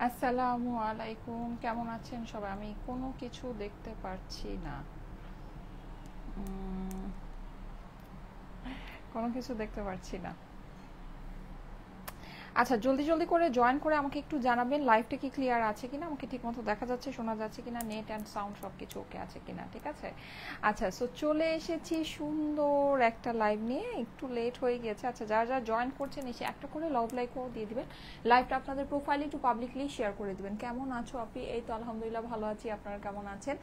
আসসালামু আলাইকুম, কেমন আছেন সবাই? আমি কোনো কিছু দেখতে পারছি না। উম, কোনো কিছু দেখতে পারছি না। আচ্ছা, জলদি জলদি করে জয়েন করে আমাকে একটু জানাবেন লাইভটা কি ক্লিয়ার আছে কিনা, আমাকে ঠিকমতো দেখা যাচ্ছে, শোনা যাচ্ছে কিনা, নেট অ্যান্ড সাউন্ড সব কিছু ওকে আছে কিনা। ঠিক আছে। আচ্ছা, সো চলে এসেছি সুন্দর একটা লাইভ নিয়ে, একটু লেট হয়ে গেছে। আচ্ছা, যারা যারা জয়েন করছেন এসে একটা করে লাভ লাইকও দিয়ে দিবেন। লাইভটা আপনাদের প্রোফাইলে একটু পাবলিকলি শেয়ার করে দিবেন। কেমন আছো আপনি? এই তো আলহামদুলিল্লাহ ভালো আছি, আপনারা কেমন আছেন?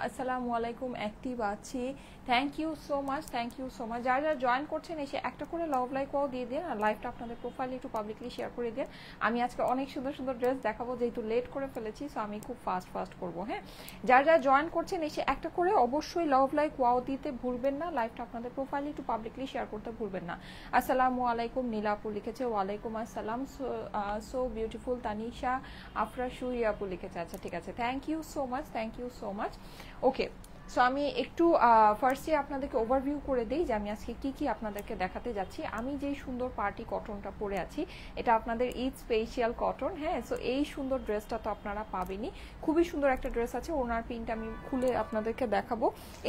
আসসালামু আলাইকুম, অ্যাক্টিভ আছি। Thank you so much, thank you so much. যারা যারা জয়েন করছেন এসে একটা করে লাভ লাইকও দিয়ে দিন, আর লাইভটা আপনাদের প্রোফাইলে একটু পাবলিকলি শেয়ার করে দিন। আমি আজকে অনেক সুন্দর সুন্দর ড্রেস দেখাবো, যেহেতু লেট করে ফেলেছি, সো আমি খুব ফাস্ট ফাস্ট করবো। হ্যাঁ, যারা যারা জয়েন করছেন এসে একটা করে অবশ্যই লাভ লাইক ওয়াও দিতে ভুলবেন না, লাইভটা আপনাদের প্রোফাইলে একটু পাবলিকলি শেয়ার করতে ভুলবেন না। আসসালামু আলাইকুম, নীলাপু লিখেছে, ওয়ালাইকুম আসসালাম। সো বিউটিফুল তানিশা আফরা সুইয়াপু লিখেছে। আচ্ছা ঠিক আছে, thank you so much, thank you so much. Okay, so আমি একটু ফার্স্টে আপনাদেরকে ওভারভিউ করে দিই যে আমি আজকে কি কি আপনাদেরকে দেখাতে যাচ্ছি। আমি যেই সুন্দর পার্টি কটনটা পরে আছি, এটা আপনাদের ঈদ স্পেশাল কটন। হ্যাঁ, সো এই সুন্দর ড্রেসটা তো আপনারা পাবেনই, খুবই সুন্দর একটা ড্রেস আছে। ওনার প্রিন্ট আমি খুলে আপনাদেরকে দেখাবো।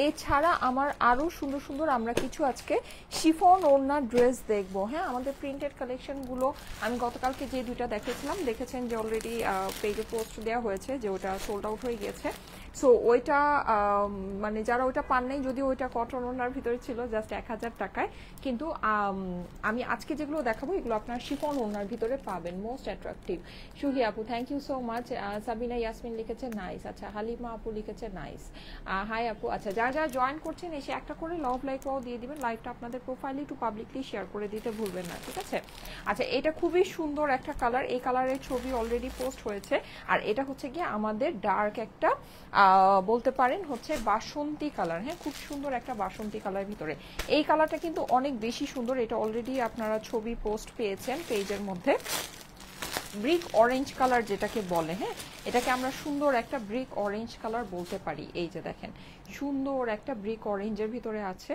এছাড়া আমার আরও সুন্দর সুন্দর আমরা কিছু আজকে শিফন ওড়নার ড্রেস দেখবো। হ্যাঁ, আমাদের প্রিন্টেড কালেকশনগুলো আমি গতকালকে যে দুইটা দেখেছিলাম, দেখেছেন যে অলরেডি পেজে পোস্ট দেওয়া হয়েছে যে ওটা সোল্ড আউট হয়ে গেছে। সো ওইটা মানে যারা ওইটা পান নাই, যদিও ওইটা কটন ওনার ভিতরে ছিল জাস্ট 1000 টাকায়, কিন্তু আমি আজকে যেগুলো দেখাবো এগুলো আপনার শিফন ওনার ভিতরে পাবেন, মোস্ট অ্যাট্রাকটিভ। সুহি আপু thank you so much. Sabina Yasmin লিখেছে নাইস। আচ্ছা, হালিমা আপু লিখেছে নাইস। হাই আপু। আচ্ছা, যারা যারা জয়েন করছেন এসে একটা করে লাভ লাইকও দিয়ে দিবেন, লাইভটা আপনাদের প্রোফাইলে একটু পাবলিকলি শেয়ার করে দিতে ভুলবেন না। ঠিক আছে। আচ্ছা, এটা খুবই সুন্দর একটা কালার, এই কালারের ছবি অলরেডি পোস্ট হয়েছে। আর এটা হচ্ছে গিয়ে আমাদের ডার্ক একটা বলতে পারেন হচ্ছে বাসন্তী কালার। হ্যাঁ, খুব সুন্দর একটা বাসন্তী কালার ভিতরে। এই কালারটা কিন্তু অনেক বেশি সুন্দর, এটা অলরেডি আপনারা ছবি পোস্ট পেয়েছেন পেজের মধ্যে। ব্রিক অরেঞ্জ কালার যেটাকে বলে, হ্যাঁ, এটাকে আমরা সুন্দর একটা ব্রিক অরেঞ্জ কালার বলতে পারি। এই যে দেখেন, সুন্দর একটা ব্রিক অরেঞ্জের ভিতরে আছে।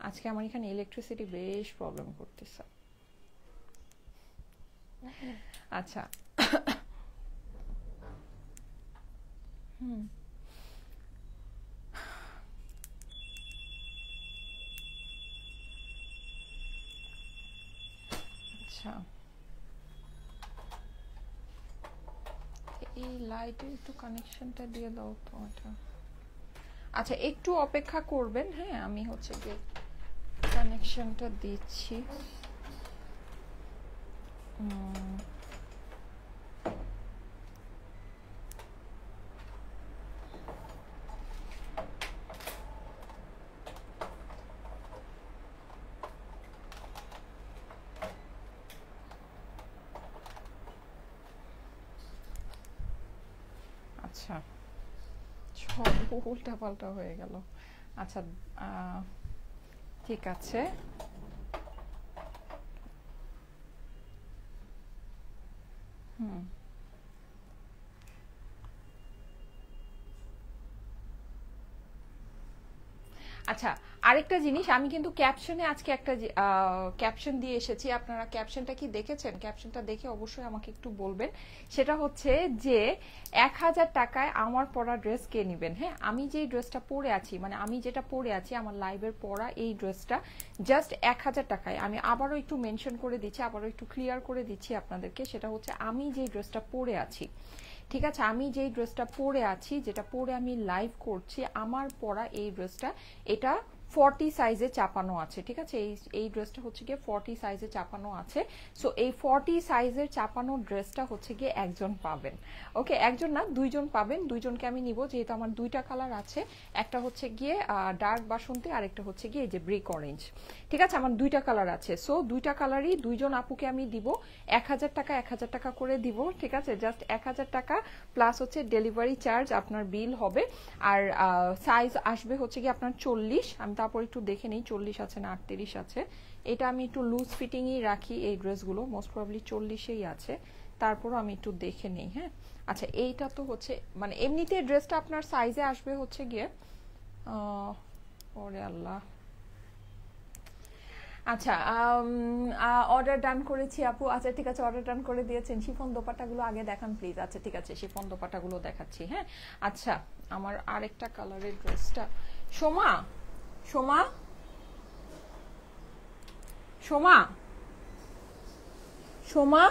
আজকে আমার এখানে ইলেকট্রিসিটি বেশ প্রবলেম করতেছে। আচ্ছা, হুম, আচ্ছা, এই লাইটের একটু কানেকশনটা দিয়ে দাও তো এটা। আচ্ছা, একটু অপেক্ষা করবেন। হ্যাঁ, আমি হচ্ছে গিয়ে কানেকশনটা দিচ্ছি। আচ্ছা, সব উল্টা পাল্টা হয়ে গেল। আচ্ছা, ঠিক আছে। হুম, আচ্ছা, আরেকটা জিনিস, আমি কিন্তু ক্যাপশনে আজকে একটা ক্যাপশন দিয়ে এসেছি। আপনারা ক্যাপশনটা কি দেখেছেন? ক্যাপশনটা দেখে অবশ্যই আমাকে একটু বলবেন। সেটা হচ্ছে যে 1000 টাকায় আমার পরা ড্রেস কে নেবেন। হ্যাঁ, আমি যে ড্রেসটা পরে আছি, মানে আমি যেটা পরে আছি আমার লাইভের পরা এই ড্রেসটা জাস্ট 1000 টাকায়। আমি আবারও একটু মেনশন করে দিচ্ছি, আবারও একটু ক্লিয়ার করে দিচ্ছি আপনাদেরকে। সেটা হচ্ছে আমি যে ড্রেসটা পরে আছি, ঠিক আছে, আমি যেই ড্রেসটা পরে আছি, যেটা পরে আমি লাইভ করছি, আমার পরা এই ড্রেসটা, এটা 40 সাইজে চাপানো আছে। ঠিক আছে, এই ড্রেসটা হচ্ছে গিয়ে 40 সাইজে চাপানো আছে। সো এই 40 সাইজের চাপানো ড্রেসটা হচ্ছে গিয়ে একজন পাবেন। ওকে, একজন না, দুইজন পাবেন। দুইজনকে আমি নিব, যেহেতু আমার দুইটা কালার আছে, একটা হচ্ছে গিয়ে ডার্ক বাসন্তী, আর একটা হচ্ছে গিয়ে এই যে ব্রিক অরেঞ্জ। ঠিক আছে, আমার দুইটা কালার আছে। সো দুইটা কালারই দুইজন আপুকে আমি দিব। 1000 টাকা 1000 টাকা করে দিব। ঠিক আছে, জাস্ট 1000 টাকা প্লাস হচ্ছে ডেলিভারি চার্জ আপনার বিল হবে। আর সাইজ আসবে হচ্ছে কি আপনার 40। আমি তারপর একটু দেখে নিই 40 আছে না 38 আছে। এটা আমি একটু লুজ ফিটিংই রাখি এই ড্রেসগুলো, মোস্ট প্রবাবলি 40-এই আছে, তারপরও আমি একটু দেখে নিই। হ্যাঁ, আচ্ছা, এইটা তো হচ্ছে মানে এমনিতে ড্রেসটা আপনার সাইজে আসবে হচ্ছে গিয়ে ওরে আল্লাহ, আচ্ছা, অর্ডার ডান করেছি আপু। আচ্ছা ঠিক আছে, অর্ডার ডান করে দিয়েছেন। শিফন দোপাট্টাগুলো আগে দেখান প্লিজ। আচ্ছা ঠিক আছে, শিফন দোপাট্টাগুলো দেখাচ্ছি। হ্যাঁ আচ্ছা, আমার আরেকটা কালারের ড্রেসটা। সোমা, সোমা, সোমা, সোমা,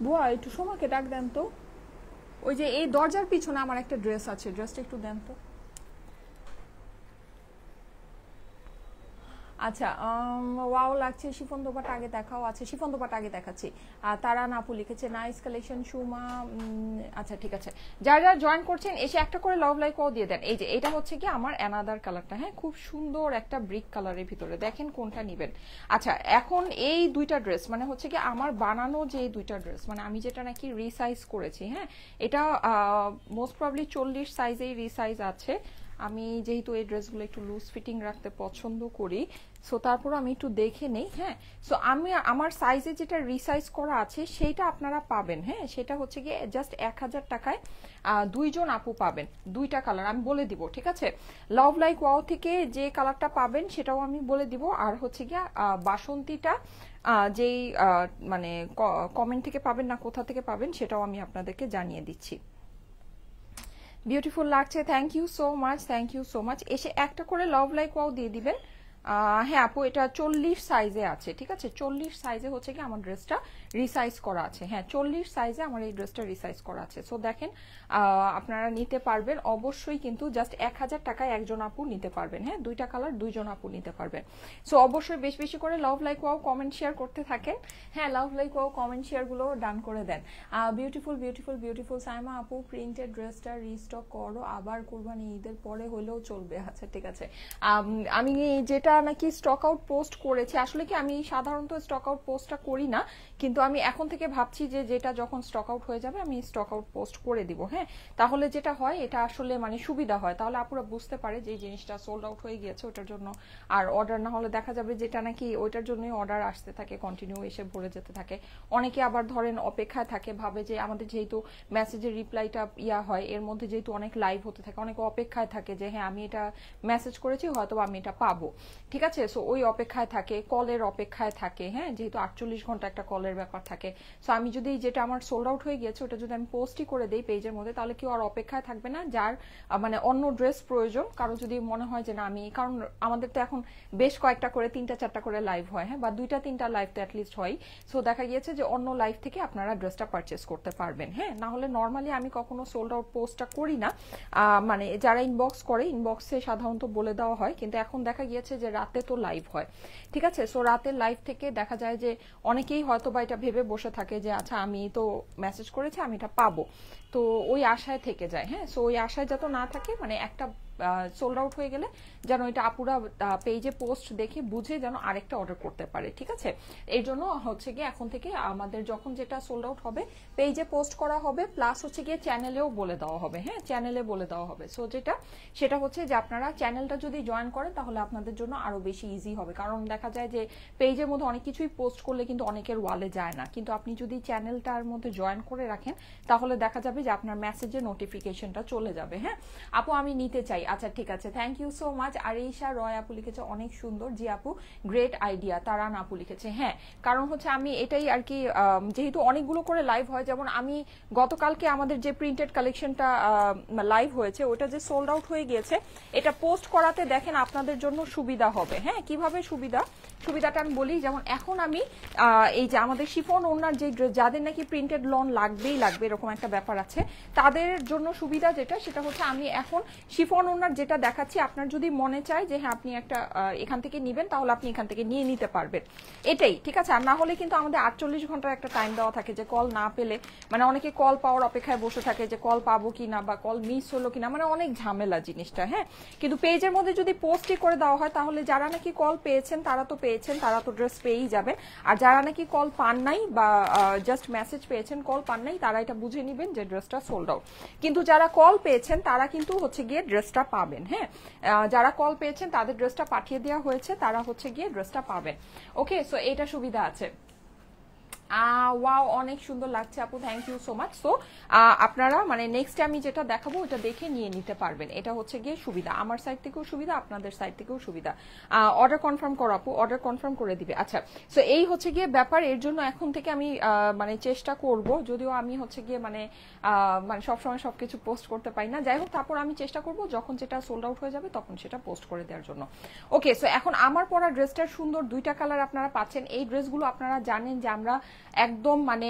বুয়া একটু সোমাকে ডাক দেন তো। ওই যে এই দরজার পিছনে আমার একটা ড্রেস আছে, ড্রেসটা একটু দেন তো। আচ্ছা, ওয়াও লাগছে। শিফন দোপাট্টা আগে দেখাও। আচ্ছা শিফন দোপাট্টা আগে দেখাচ্ছি। তারা নাপু লিখেছে নাইস কালেকশন সুমা। আচ্ছা ঠিক আছে, যারা যারা জয়েন করছেন এসে একটা করে লাভ লাইক ও দিয়ে দেন। এই যে এটা হচ্ছে কি আমার অ্যানাদার কালারটা, হ্যাঁ খুব সুন্দর একটা ব্রিক কালারের ভিতরে, দেখেন কোনটা নিবেন। আচ্ছা এখন এই দুইটা ড্রেস মানে হচ্ছে কি আমার বানানো যে দুইটা ড্রেস, মানে আমি যেটা নাকি রিসাইজ করেছি, হ্যাঁ এটা মোস্ট প্রবলি 40 সাইজেই রিসাইজ আছে। আমি যেহেতু এই ড্রেসগুলো একটু লুজ ফিটিং রাখতে পছন্দ করি, সো তারপর আমি একটু দেখে নেই। হ্যাঁ সো আমি আমার সাইজে যেটা রিসাইজ করা আছে সেইটা আপনারা পাবেন। হ্যাঁ সেটা হচ্ছে গিয়ে জাস্ট 1000 টাকায় দুইজন আপু পাবেন, দুইটা কালার আমি বলে দিব। ঠিক আছে, লাভ লাইক ওয়াও থেকে যে কালারটা পাবেন সেটাও আমি বলে দিব। আর হচ্ছে গিয়ে বাসন্তীটা যেই মানে কমেন্ট থেকে পাবেন না কোথা থেকে পাবেন সেটাও আমি আপনাদেরকে জানিয়ে দিচ্ছি। বিউটিফুল লাগছে, thank you so much, thank you so much. এসে একটা করে লাভ লাইক ওয়াও দিয়ে দিবেন। হ্যাঁ আপু এটা 40 সাইজে আছে। ঠিক আছে, 40 সাইজে হচ্ছে কি আমার ড্রেসটা রিসাইজ করা আছে। হ্যাঁ 40 সাইজে আমার এই ড্রেসটা রিসাইজ করা আছে। সো দেখেন আপনারা নিতে পারবেন অবশ্যই, কিন্তু জাস্ট 1000 টাকায় একজন আপু নিতে পারবেন। হ্যাঁ দুইটা কালার দুইজন আপু নিতে পারবেন। সো অবশ্যই বেশি বেশি করে love like wow comment share করতে থাকেন। হ্যাঁ love like wow comment share গুলো ডান করে দেন। Beautiful beautiful beautiful. সাইমা আপু প্রিন্টেড ড্রেসটা রিস্টক করো, আবার কুরবানি ঈদের পরে হলেও চলবে। আচ্ছা ঠিক আছে, আমি যেটা নাকি স্টক আউট পোস্ট করেছি, আসলে কি আমি সাধারণত স্টক আউট পোস্টটা করি না, কিন্তু আমি এখন থেকে ভাবছি যে যেটা যখন স্টক আউট হয়ে যাবে আমি স্টক আউট পোস্ট করে দিব। হ্যাঁ তাহলে যেটা হয় এটা আসলে মানে সুবিধা হয়, তাহলে আপুরা বুঝতে পারে যে এই জিনিসটা সোল্ড আউট হয়ে গিয়েছে ওটার জন্য। আর অর্ডার না হলে দেখা যাবে যেটা নাকি ওইটার জন্যই অর্ডার আসতে থাকে, কন্টিনিউ এসে ভরে যেতে থাকে। অনেকে আবার ধরেন অপেক্ষায় থাকে, ভাবে যে আমাদের যেহেতু মেসেজের রিপ্লাইটা হয় এর মধ্যে যেহেতু অনেক লাইভ হতে থাকে, অনেকে অপেক্ষায় থাকে যে হ্যাঁ আমি এটা মেসেজ করেছি হয়তো আমি এটা পাবো। ঠিক আছে, সো ওই অপেক্ষায় থাকে, কলের অপেক্ষায় থাকে। হ্যাঁ যেহেতু 48 ঘন্টা একটা কলের ব্যাপার থাকে। সো আমি যদি যেটা আমার সোল্ড আউট হয়ে গিয়েছে ওটা যদি আমি পোস্টই করে দেই পেজের মধ্যে, তাহলে কেউ আর অপেক্ষায় থাকবে না যার মানে অন্য ড্রেস প্রয়োজন। কারো যদি মনে হয় যে না আমি, কারণ আমাদের তো এখন বেশ কয়েকটা করে 3টা-4টা করে লাইভ হয়, হ্যাঁ বা 2টা-3টা লাইভ তো অ্যাটলিস্ট হয়। সো দেখা গিয়েছে যে অন্য লাইভ থেকে আপনারা ড্রেসটা পারচেস করতে পারবেন। হ্যাঁ না হলে নর্মালি আমি কখনো সোল্ড আউট পোস্টটা করি না। মানে যারা ইনবক্স করে ইনবক্সে সাধারণত বলে দেওয়া হয়, কিন্তু এখন দেখা গিয়েছে যে রাতে তো লাইভ হয়। ঠিক আছে, সো রাতের লাইভ থেকে দেখা যায় যে অনেকেই হয়তো বা এটা ভেবে বসে থাকে যে আচ্ছা আমি তো মেসেজ করেছি আমি এটা পাবো, তো ওই আশায় থেকে যায়। হ্যাঁ সো ওই আশায় যত না থাকে, মানে একটা সোল্ড আউট হয়ে গেলে যেন এটা আপুরা পেজে পোস্ট দেখে বুঝে যেন আরেকটা অর্ডার করতে পারে। ঠিক আছে, এই জন্য হচ্ছে গিয়ে এখন থেকে আমাদের যখন যেটা সোল্ড আউট হবে পেজে পোস্ট করা হবে, প্লাস হচ্ছে গিয়ে চ্যানেলেও বলে দেওয়া হবে। হ্যাঁ চ্যানেলে বলে দেওয়া হবে। সো সেটা হচ্ছে যে আপনারা চ্যানেলটা যদি জয়েন করেন তাহলে আপনাদের জন্য আরো বেশি ইজি হবে, কারণ দেখা যায় যে পেজের মধ্যে অনেক কিছুই পোস্ট করলে কিন্তু অনেকের ওয়ালে যায় না, কিন্তু আপনি যদি চ্যানেলটার মধ্যে জয়েন করে রাখেন তাহলে দেখা যাবে যে আপনার মেসেজে নোটিফিকেশনটা চলে যাবে। হ্যাঁ আপু আমি নিতে চাই। আচ্ছা ঠিক আছে, thank you so much. Arisha Roy আপু লিখেছে অনেক সুন্দর। জি আপু গ্রেট আইডিয়া। তারান আপু লিখেছে হ্যাঁ, কারণ হচ্ছে আমি এটাই আর কি, যেহেতু অনেকগুলো করে লাইভ হয়, যেমন আমি গতকালকে আমাদের যে প্রিন্টেড কালেকশনটা লাইভ হয়েছে ওটা যে সোল্ড আউট হয়ে গিয়েছে, এটা পোস্ট করাতে দেখেন আপনাদের জন্য সুবিধা হবে। হ্যাঁ কিভাবে সুবিধাটা আমি বলি, যেমন এখন আমি এই যে আমাদের শিফন ওনার যে যাদের নাকি প্রিন্টেড লন লাগবেই লাগবে এরকম একটা ব্যাপার আছে, তাদের জন্য সুবিধা যেটা সেটা হচ্ছে আমি এখন শিফন ওনার যেটা দেখাচ্ছি, আপনার যদি মনে চায় যে হ্যাঁ আপনি একটা এখান থেকে নিবেন তাহলে আপনি এখান থেকে নিয়ে নিতে পারবেন, এটাই। ঠিক আছে, আর না হলে কিন্তু আমাদের 48 ঘন্টার একটা টাইম দেওয়া থাকে, যে কল না পেলে মানে অনেকে কল পাওয়ার অপেক্ষায় বসে থাকে যে কল পাবো কিনা বা কল মিস হলো কিনা, মানে অনেক ঝামেলা জিনিসটা। হ্যাঁ কিন্তু পেজের মধ্যে যদি পোস্টই করে দেওয়া হয় তাহলে যারা নাকি কল পেয়েছেন তারা তো পেয়েছেন, তারা তো ড্রেস পেয়েই যাবেন, আর যারা নাকি কল পান নাই বা জাস্ট মেসেজ পেয়েছেন কল পান নাই তারা এটা বুঝে নিবেন যে ড্রেসটা সোল্ড আউট। কিন্তু যারা কল পেয়েছেন তারা কিন্তু হচ্ছে গিয়ে ড্রেসটা পাবেন। হ্যাঁ যারা কল পেয়েছেন তাদের ড্রেসটা পাঠিয়ে দেওয়া হয়েছে, তারা হচ্ছে গিয়ে ড্রেসটা পাবেন। ওকে সো এটা সুবিধা আছে। ওয়াও, অনেক সুন্দর লাগছে আপু, thank you so much. So আপনারা মানে নেক্সট আমি যেটা দেখাবো ওটা দেখে নিয়ে নিতে পারবেন, এটা হচ্ছে গিয়ে সুবিধা, আমার সাইড থেকেও সুবিধা, আপনাদের সাইড থেকেও সুবিধা। অর্ডার কনফার্ম করো আপু, অর্ডার কনফার্ম করে দিবে। আচ্ছা, সো এই হচ্ছে গিয়ে ব্যাপার। এর জন্য এখন থেকে আমি মানে চেষ্টা করব, যদিও আমি হচ্ছে গিয়ে মানে মানে সবসময় সবকিছু পোস্ট করতে পারি না, যাই হোক তারপর আমি চেষ্টা করব যখন যেটা সোল্ড আউট হয়ে যাবে তখন সেটা পোস্ট করে দেওয়ার জন্য। ওকে, সো এখন আমার পরা ড্রেসটার সুন্দর দুইটা কালার আপনারা পাচ্ছেন। এই ড্রেসগুলো আপনারা জানেন যে আমরা একদম মানে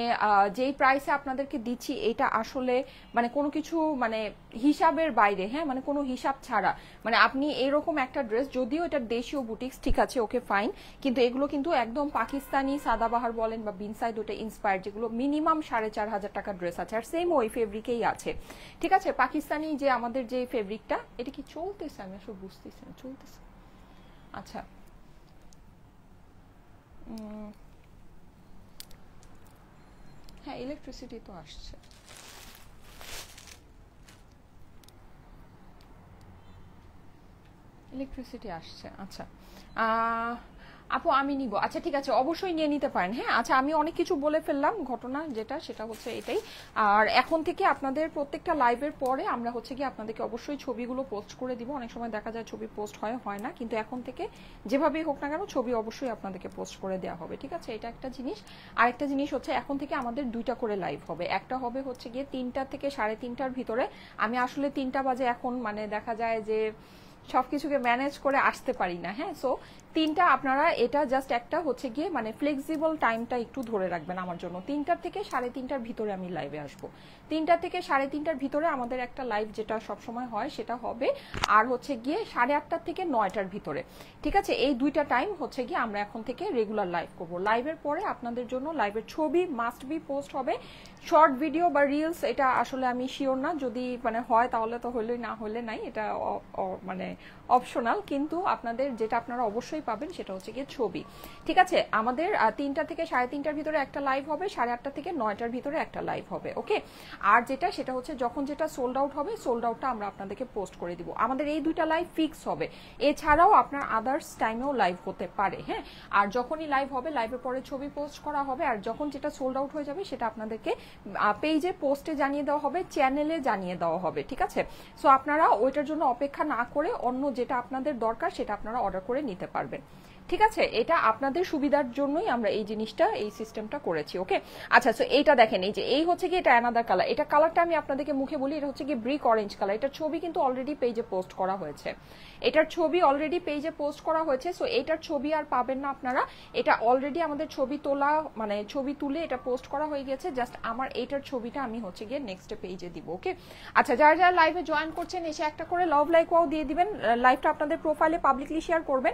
যেই প্রাইসে আপনাদেরকে দিচ্ছি এটা আসলে মানে কোনো কিছু মানে হিসাবের বাইরে, হ্যাঁ মানে কোনো হিসাব ছাড়া। মানে আপনি এরকম একটা ড্রেস, যদিও এটা দেশীয় বুটিক্স, ঠিক আছে ওকে ফাইন, কিন্তু এগুলো কিন্তু একদম পাকিস্তানি সাদাবাহার বলেন বা বিনসাইড ওটা ইন্সপায়ার্ড, যেগুলো মিনিমাম 4,500 টাকার ড্রেস আছে, আর সেম ওই ফেব্রিকেই আছে, ঠিক আছে। পাকিস্তানি যে আমাদের যে ফেব্রিকটা, এটা কি চলতেছে আমি আসলে বুঝতেছি না, চলতেছে। আচ্ছা, হ্যাঁ ইলেকট্রিসিটি তো আসছে। ইলেকট্রিসিটি আসছে, আচ্ছা। আপু আমি নিব, আচ্ছা ঠিক আছে, অবশ্যই নিয়ে নিতে পারেন। হ্যাঁ আচ্ছা, আমি অনেক কিছু বলে ফেললাম, ঘটনা যেটা সেটা হচ্ছে এটাই। আর এখন থেকে আপনাদের প্রত্যেকটা লাইভের পরে আমরা হচ্ছে কি আপনাদেরকে অবশ্যই ছবিগুলো পোস্ট করে দিব। অনেক সময় দেখা যায় ছবি পোস্ট হয় না, কিন্তু এখন থেকে যেভাবেই হোক না কেন ছবি অবশ্যই আপনাদেরকে পোস্ট করে দেওয়া হবে, ঠিক আছে। এটা একটা জিনিস। আরেকটা জিনিস হচ্ছে এখন থেকে আমাদের দুইটা করে লাইভ হবে, একটা হবে হচ্ছে গিয়ে 3টা থেকে 3:30টার ভিতরে। আমি আসলে 3টা বাজে এখন মানে দেখা যায় যে সবকিছুকে ম্যানেজ করে আসতে পারি না, হ্যাঁ। সো 3টা আপনারা এটা জাস্ট একটা হচ্ছে গিয়ে মানে ফ্লেক্সিবল টাইমটা একটু ধরে রাখবেন আমার জন্য। 3টার থেকে 3:30টার ভিতরে আমি লাইভে আসবো। 3টা থেকে 3:30টার ভিতরে আমাদের একটা লাইভ যেটা সবসময় হয় সেটা হবে, আর হচ্ছে গিয়ে 8:30 থেকে 9টার ভিতরে, ঠিক আছে। এই দুইটা টাইম হচ্ছে গিয়ে আমরা এখন থেকে রেগুলার লাইভ করব। লাইভের পরে আপনাদের জন্য লাইভের ছবি মাস্ট বি পোস্ট হবে, শর্ট ভিডিও বা রিলস এটা আসলে আমি শিওর না, যদি মানে হয় তাহলে তো হইলেই, না হলে নাই, এটা মানে অপশনাল, কিন্তু আপনাদের যেটা আপনারা অবশ্যই পাবেন সেটা হচ্ছে গিয়ে ছবি, ঠিক আছে। আমাদের 3টা থেকে 3:30টার ভিতরে একটা লাইভ হবে, 8:30 থেকে 9টার ভিতরে একটা লাইভ হবে, ওকে। আর যেটা সেটা হচ্ছে যখন যেটা সোল্ড আউট হবে, সোল্ড আউটটা আমরা আপনাদেরকে পোস্ট করে দিব। আমাদের এই দুইটা লাইভ ফিক্স হবে, এছাড়াও আপনার আদার্স টাইমেও লাইভ হতে পারে, হ্যাঁ। আর যখনই লাইভ হবে লাইভের পরে ছবি পোস্ট করা হবে, আর যখন যেটা সোল্ড আউট হয়ে যাবে সেটা আপনাদেরকে পেজে পোস্টে জানিয়ে দেওয়া হবে, চ্যানেলে জানিয়ে দেওয়া হবে, ঠিক আছে। সো আপনারা ওইটার জন্য অপেক্ষা না করে অন্য যেটা আপনাদের দরকার সেটা আপনারা অর্ডার করে নিতে পারবেন, ঠিক আছে। এটা আপনাদের সুবিধার জন্যই আমরা এই জিনিসটা, এই সিস্টেমটা করেছি, ওকে। আচ্ছা, সো এইটা দেখেন, এই যে এই হচ্ছে কি এটা অ্যানাদার কালার, এটা কালারটা আমি আপনাদেরকে মুখে বলি, এটা হচ্ছে কি ব্রিক অরেঞ্জ কালার। এটার ছবি কিন্তু অলরেডি পেজে পোস্ট করা হয়েছে, এটার ছবি অলরেডি পেজে পোস্ট করা হয়েছে। সো এটার ছবি আর পাবেন না আপনারা, এটা অলরেডি আমাদের ছবি তোলা মানে ছবি তুলে এটা পোস্ট করা হয়ে গেছে, জাস্ট আমার এইটার ছবিটা আমি হচ্ছে গিয়ে নেক্সট পেজে দিব, ওকে। আচ্ছা, যারা যারা লাইভে জয়েন করছেন এসে একটা করে লাভ লাইক ওয়াও দিয়ে দিবেন, লাইভটা আপনাদের প্রোফাইলে পাবলিকলি শেয়ার করবেন।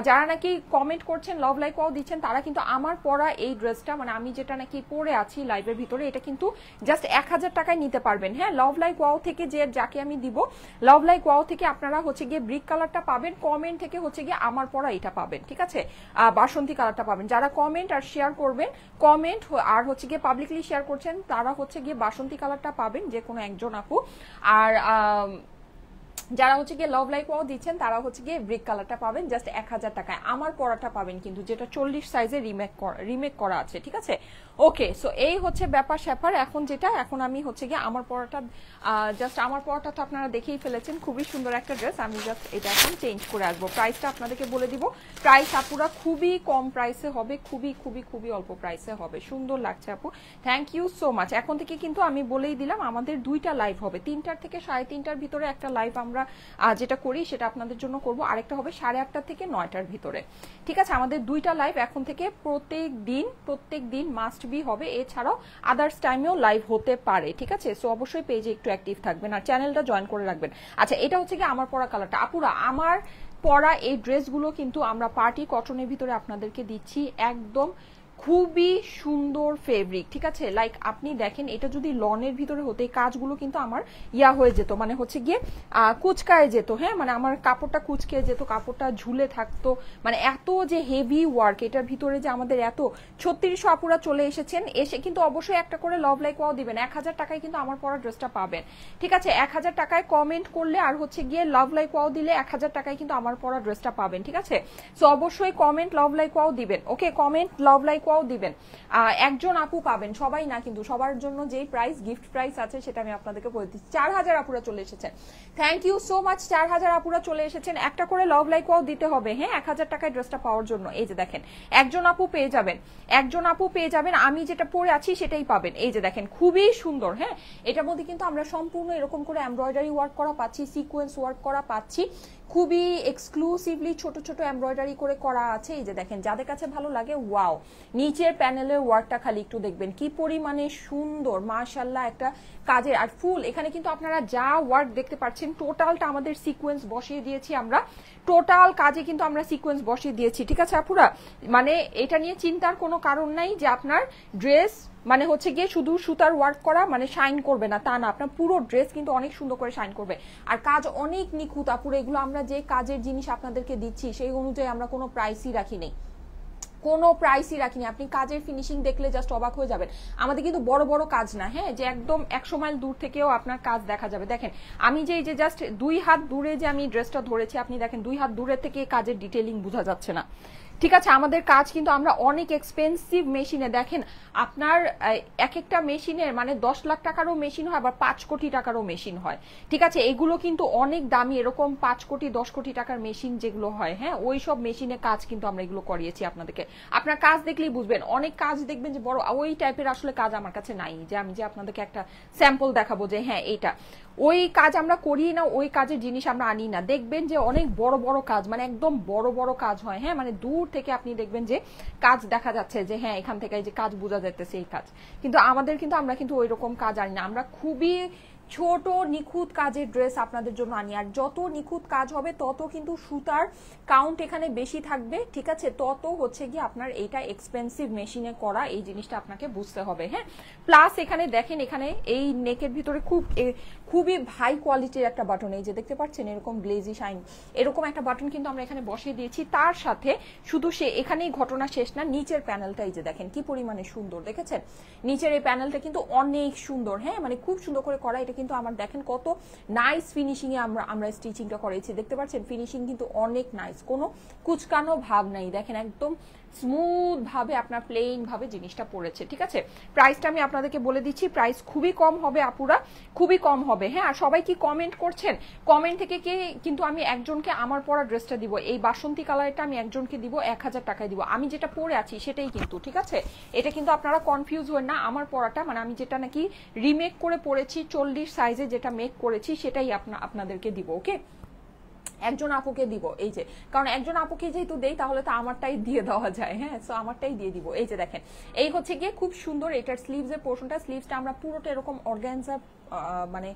যারা নাকি কমেন্ট করছেন লাভ লাইক ওয়াও দিচ্ছেন, তারা কিন্তু আমার পরা এই ড্রেসটা মানে আমি যেটা নাকি পরে আছি লাইভের ভিতরে, এটা কিন্তু জাস্ট 1000 টাকায় নিতে পারবেন, হ্যাঁ। লাভ লাইক ওয়াও থেকে যে যাকে আমি দিব, লাভ লাইক ওয়াও থেকে আপনারা হচ্ছে গিয়ে ব্রিক কালারটা পাবেন, কমেন্ট থেকে হচ্ছে গিয়ে আমার পরা এটা পাবেন, ঠিক আছে। বাসন্তী কালারটা পাবেন। যারা কমেন্ট আর শেয়ার করবেন, কমেন্ট আর হচ্ছে গিয়ে পাবলিকলি শেয়ার করছেন, তারা হচ্ছে গিয়ে বাসন্তী কালারটা পাবেন, যে কোনো একজন আপু। আর যারা হচ্ছে গিয়ে লাভ লাইক ওয়াও দিচ্ছেন তারা হচ্ছে গিয়ে ব্রিক কালারটা পাবেন জাস্ট 1000 টাকায়। আমার পরাটা পাবেন কিন্তু যেটা 40 সাইজে রিমেক করা আছে, ঠিক আছে। ওকে, সো এই হচ্ছে ব্যাপার স্যাপার। এখন যেটা এখন আমি হচ্ছে গিয়ে আমার পরাটা জাস্ট আমার পরাটা তো আপনারা দেখেই ফেলেছেন, খুবই সুন্দর একটা ড্রেস। আমি জাস্ট এটা এখন চেঞ্জ করে আসবো, প্রাইসটা আপনাদেরকে বলে দিব। প্রাইস আপুরা খুবই কম প্রাইসে হবে, খুবই খুবই খুবই অল্প প্রাইসে হবে। সুন্দর লাগছে আপু, থ্যাংক ইউ সো মাচ। এখন থেকে কিন্তু আমি বলেই দিলাম আমাদের দুইটা লাইভ হবে, 3টার থেকে 3:30টার ভিতরে একটা লাইভ আমরা যেটা করি সেটা আপনাদের জন্য করব, আরেকটা হবে 8:30 থেকে 9টার ভিতরে, ঠিক আছে। আমাদের দুইটা লাইভ এখন থেকে প্রত্যেক দিন মাস্ট বি হবে, এছাড়াও আদার্স টাইমেও লাইভ হতে পারে, ঠিক আছে। সো অবশ্যই পেজে একটু অ্যাক্টিভ থাকবেন আর চ্যানেলটা জয়েন করে রাখবেন। আচ্ছা, এটা হচ্ছে কি আমার পরা কালারটা। আপুরা আমার পরা এই ড্রেসগুলো কিন্তু আমরা পার্টি কটনের ভিতরে আপনাদেরকে দিচ্ছি, একদম খুবই সুন্দর ফেব্রিক, ঠিক আছে। লাইক আপনি দেখেন এটা যদি লনের ভিতরে হতো এই কাজগুলো কিন্তু আমার ইয়া হয়ে যেত, মানে হচ্ছে গিয়ে কুচকায় যেত, হ্যাঁ মানে আমার কাপড়টা কুচকে যেত, কাপড়টা ঝুলে থাকতো, মানে এত যে হেভি ওয়ার্ক এটার ভিতরে, যে আমাদের এত 3600 আপুরা চলে এসেছেন, এসে কিন্তু অবশ্যই একটা করে লাভ লাইক ওয়াও দিবেন। 1000 টাকায় কিন্তু আমার পরা ড্রেসটা পাবেন, ঠিক আছে। 1000 টাকায় কমেন্ট করলে আর হচ্ছে গিয়ে লাভ লাইক ওয়াও দিলে 1000 টাকায় কিন্তু আমার পরা ড্রেসটা পাবেন, ঠিক আছে। সো অবশ্যই কমেন্ট লাভ লাইক ওয়াও দিবেন, ওকে। কমেন্ট লাভ লাইক ওয়াও দিবেন, একজন আপু পাবেন, সবাই না কিন্তু, সবার জন্য যেই প্রাইস গিফট প্রাইস আছে সেটা আমি আপনাদেরকে বলে দিচ্ছি। 4000 আপুরা চলে এসেছেন, থ্যাংক ইউ সো মাচ। 4000 আপুরা চলে এসেছেন, একটা করে লাভ লাইক ওয়াও দিতে হবে হ্যাঁ 1000 টাকায় ড্রেসটা পাওয়ার জন্য। এই যে দেখেন একজন আপু পেয়ে যাবেন, একজন আপু পেয়ে যাবেন, আমি যেটা পরে আছি সেটাই পাবেন। এই যে দেখেন খুবই সুন্দর হ্যাঁ, এটার মধ্যে কিন্তু আমরা সম্পূর্ণ এরকম করে এমব্রয়ডারি ওয়ার্ক করা পাচ্ছি, সিকোয়েন্স ওয়ার্ক করা পাচ্ছি, খুবই এক্সক্লুসিভলি ছোট ছোট এমব্রয়ডারি করে করা আছে। এই যে দেখেন যাদের কাছে ভালো লাগে ওয়াও, নিচের প্যানেলের ওয়ার্কটা খালি একটু দেখবেন কি পরিমাণে সুন্দর মাশাআল্লাহ একটা কাজের। আর ফুল এখানে কিন্তু আপনারা যা ওয়ার্ক দেখতে পাচ্ছেন টোটালটা আমাদের সিকোয়েন্স বসিয়ে দিয়েছি আমরা, টোটাল কাজে কিন্তু আমরা সিকোয়েন্স বসিয়ে দিয়েছি। ঠিক আছে আপুরা, মানে এটা নিয়ে চিন্তার কোনো কারণ নাই যে আপনার ড্রেস মানে হচ্ছে গিয়ে শুধু সুতার ওয়ার্ক করা মানে শাইন করবে না, তা না, আপনার পুরো ড্রেস কিন্তু অনেক সুন্দর করে শাইন করবে। আর কাজ অনেক নিখুঁত আপুরা, এগুলো আমরা যে কাজের জিনিস আপনাদেরকে দিচ্ছি সেই অনুযায়ী আমরা কোনো প্রাইসই রাখি নেই, কোনো প্রাইসই রাখিনি। আপনি কাজের ফিনিশিং দেখলে জাস্ট অবাক হয়ে যাবেন। আমাদের কিন্তু বড় বড় কাজ না হ্যাঁ, যে একদম 100 মাইল দূর থেকেও আপনার কাজ দেখা যাবে। দেখেন আমি যে এই যে জাস্ট 2 হাত দূরে যে আমি ড্রেসটা ধরেছি, আপনি দেখেন 2 হাত দূরের থেকে কাজের ডিটেইলিং বোঝা যাচ্ছে না। ঠিক আছে, আমাদের কাজ কিন্তু আমরা অনেক এক্সপেন্সিভ মেশিনে, দেখেন আপনার এক একটা মেশিনের মানে 10 লাখ টাকারও মেশিন হয়, আবার 5 কোটি টাকারও মেশিন হয়। ঠিক আছে, এগুলো কিন্তু অনেক দামি, এরকম 5 কোটি 10 কোটি টাকার মেশিন যেগুলো হয় হ্যাঁ, ওই সব মেশিনে কাজ কিন্তু আমরা এগুলো করিয়েছি আপনাদেরকে। আপনার কাজ দেখলেই বুঝবেন, অনেক কাজ দেখবেন যে বড়, ওই টাইপের আসলে কাজ আমার কাছে নাই যে আমি যে আপনাদেরকে একটা স্যাম্পল দেখাবো যে হ্যাঁ এইটা, ওই কাজ আমরা করি না, ওই কাজের জিনিস আমরা আনি না। দেখবেন যে অনেক বড় বড় কাজ, মানে একদম বড় বড় কাজ হয় হ্যাঁ, মানে দূর থেকে আপনি দেখবেন যে কাজ দেখা যাচ্ছে যে হ্যাঁ এখান থেকে যে কাজ বোঝা যাইতেছে এই কাজ, কিন্তু আমাদের কিন্তু আমরা কিন্তু ওই রকম কাজ আনি না, আমরা খুবই ছোট নিখুঁত কাজের ড্রেস আপনাদের জন্য আনি। আর যত নিখুঁত কাজ হবে তত কিন্তু সুতার কাউন্ট এখানে বেশি থাকবে। ঠিক আছে, তত হচ্ছে গিয়ে আপনার এইটা এক্সপেন্সিভ মেশিনে করা, এই জিনিসটা আপনাকে বুঝতে হবে হ্যাঁ। প্লাস এখানে দেখেন, এখানে এই নেকের ভিতরে খুবই হাই কোয়ালিটির একটা বাটন, এই যে দেখতে পাচ্ছেন এরকম গ্লেজি শাইন এরকম একটা বাটন কিন্তু আমরা এখানে বসিয়ে দিয়েছি। তার সাথে শুধু সে এখানেই ঘটনা শেষ না, নিচের প্যানেলটা এই যে দেখেন কি পরিমাণে সুন্দর, দেখেছেন নিচের এই প্যানেলটা কিন্তু অনেক সুন্দর হ্যাঁ, মানে খুব সুন্দর করে করা। এটা কিন্তু আমার দেখেন কত নাইস ফিনিশিং এ আমরা স্টিচিংটা করেছি, দেখতে পাচ্ছেন ফিনিশিং কিন্তু অনেক নাইস, কোনো কুচকানো ভাব নাই, দেখেন একদম স্মুথ ভাবে আপনার প্লেন ভাবে জিনিসটা পড়েছে। ঠিক আছে, প্রাইসটা আমি আপনাদেরকে বলে দিচ্ছি, প্রাইস খুবই কম হবে আপুরা, খুবই কম হবে হ্যাঁ। আর সবাই কি কমেন্ট করছেন, কমেন্ট থেকে কে কিন্তু আমি একজনকে আমার পরা ড্রেসটা দিব, এই বাসন্তী কালারটা আমি একজনকে দিব 1000 টাকায় দিব, আমি যেটা পরে আছি সেটাই কিন্তু। ঠিক আছে, এটা কিন্তু আপনারা কনফিউজ হবেন না, আমার পরাটা মানে আমি যেটা নাকি রিমেক করে পরেছি 40 সাইজে যেটা মেক করেছি সেটাই আপনাদেরকে দিব। ওকে, একজন আপুকে দিব, এই যে কারণ একজন আপুকে যেহেতু দেই তাহলে তো আমারটাই দিয়ে দেওয়া যায় হ্যাঁ, সো আমারটাই দিয়ে দিব। এই যে দেখেন এই হচ্ছে গিয়ে খুব সুন্দর এটার স্লিভসের পোর্শনটা, স্লিভসটা আমরা পুরোটা এরকম অর্গানজা মানে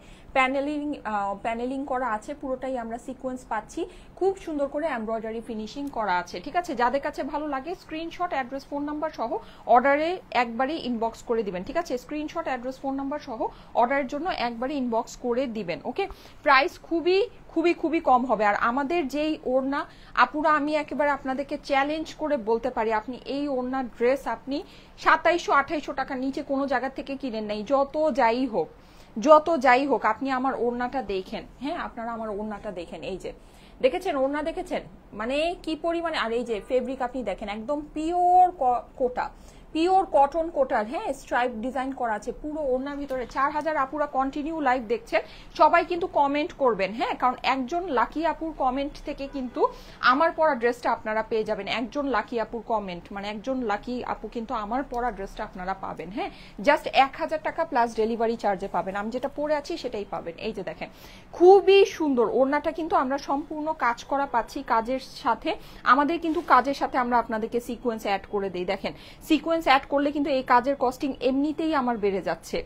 প্যানেলিং করা আছে, পুরোটাই আমরা সিকোয়েন্স পাচ্ছি, খুব সুন্দর করে এমব্রয়ডারি ফিনিশিং করা আছে। ঠিক আছে, যাদের কাছে ভালো লাগে স্ক্রিনশট অ্যাড্রেস ফোন নাম্বার সহ অর্ডারে একবারই ইনবক্স করে দিবেন। ঠিক আছে, স্ক্রিনশট অ্যাড্রেস ফোন নাম্বার সহ অর্ডারের জন্য একবারই ইনবক্স করে দিবেন। ওকে, প্রাইস খুবই খুবই খুবই কম হবে। আর আমাদের যেই ওড়না আপুরা, আমি একেবারে আপনাদেরকে চ্যালেঞ্জ করে বলতে পারি, আপনি এই ওড়নার ড্রেস আপনি 2700-2800 টাকার নিচে কোনো জায়গা থেকে কিনেন নাই, যত যাই হোক আপনি আমার ওড়নাটা দেখেন হ্যাঁ, আপনারা আমার ওড়নাটা দেখেন, এই যে দেখেছেন ওড়না দেখেছেন মানে কি পরিমাণে। আর এই যে ফেব্রিক আপনি দেখেন একদম পিওর কোটা, পিওর কটন কোটার হ্যাঁ, স্ট্রাইপ ডিজাইন করা আছে পুরো ওড়নার ভিতরে। 4000 আপুরা কন্টিনিউ লাইভ দেখছেন, সবাই কিন্তু কমেন্ট করবেন হ্যাঁ, কারণ একজন লাকি আপুর কমেন্ট থেকে কিন্তু আমার পরা ড্রেসটা আপনারা পেয়ে যাবেন। একজন লাকি আপুর কমেন্ট মানে একজন লাকি আপু কিন্তু আমার পরা ড্রেসটা আপনারা পাবেন হ্যাঁ, জাস্ট 1000 টাকা প্লাস ডেলিভারি চার্জে পাবেন, আমি যেটা পরে আছি সেটাই পাবেন। এই যে দেখেন খুবই সুন্দর ওড়নাটা কিন্তু আমরা সম্পূর্ণ কাজ করা পাচ্ছি, কাজের সাথে আমাদের কিন্তু কাজের সাথে আমরা আপনাদেরকে সিকোয়েন্স অ্যাড করে দিই। দেখেন সিকোয়েন্স অ্যাড করলে কিন্তু এই কাজের কস্টিং এমনিতেই আমার বেড়ে যাচ্ছে,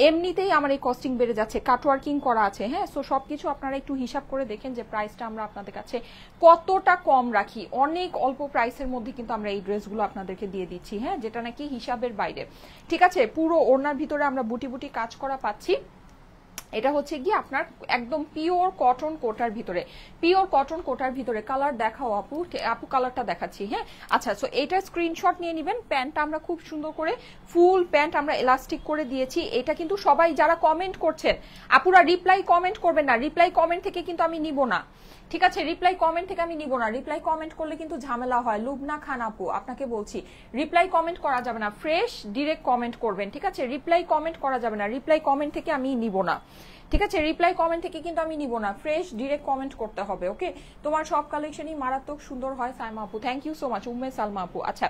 এমনিতেই আমার এই কস্টিং বেড়ে যাচ্ছে, কাটওয়ার্কিং করা আছে হ্যাঁ। সো সবকিছু আপনারা একটু হিসাব করে দেখেন যে প্রাইসটা আমরা আপনাদের কাছে কতটা কম রাখি, অনেক অল্প প্রাইসের মধ্যে কিন্তু আমরা এই ড্রেসগুলো আপনাদেরকে দিয়ে দিচ্ছি হ্যাঁ, যেটা নাকি হিসাবের বাইরে। ঠিক আছে, পুরো ওড়নার ভিতরে আমরা বুটি বুটি কাজ করা পাচ্ছি, এটা হচ্ছে গিয়ে আপনার একদম পিওর কটন কোটার ভিতরে, পিওর কটন কোটার ভিতরে। কালার দেখাও আপু, আপু কালারটা দেখাচ্ছি। হ্যাঁ আচ্ছা, সো এটা স্ক্রিনশট নিয়ে নেবেন। প্যান্টটা আমরা খুব সুন্দর করে ফুল প্যান্ট আমরা এলাস্টিক করে দিয়েছি। এটা কিন্তু সবাই যারা কমেন্ট করছেন আপুরা রিপ্লাই কমেন্ট করবেন না, রিপ্লাই কমেন্ট থেকে কিন্তু আমি নিব না, ঠিক আছে? রিপ্লাই কমেন্ট থেকে আমি নিব না, রিপ্লাই কমেন্ট করলে কিন্তু ঝামেলা হয়। লুবনা খান আপু আপনাকে বলছি, রিপ্লাই কমেন্ট করা যাবে না, ফ্রেশ ডিরেক্ট কমেন্ট করবেন, ঠিক আছে? রিপ্লাই কমেন্ট করা যাবে না, রিপ্লাই কমেন্ট থেকে আমি নিব না, ঠিক আছে? রিপ্লাই কমেন্ট থেকে কিন্তু আমি নিব না, ফ্রেশ ডিরেক্ট কমেন্ট করতে হবে। ওকে, তোমার সব কালেকশনই মারাত্মক সুন্দর হয় সাইমা আপু, thank you so much. Umme Salma আপু, আচ্ছা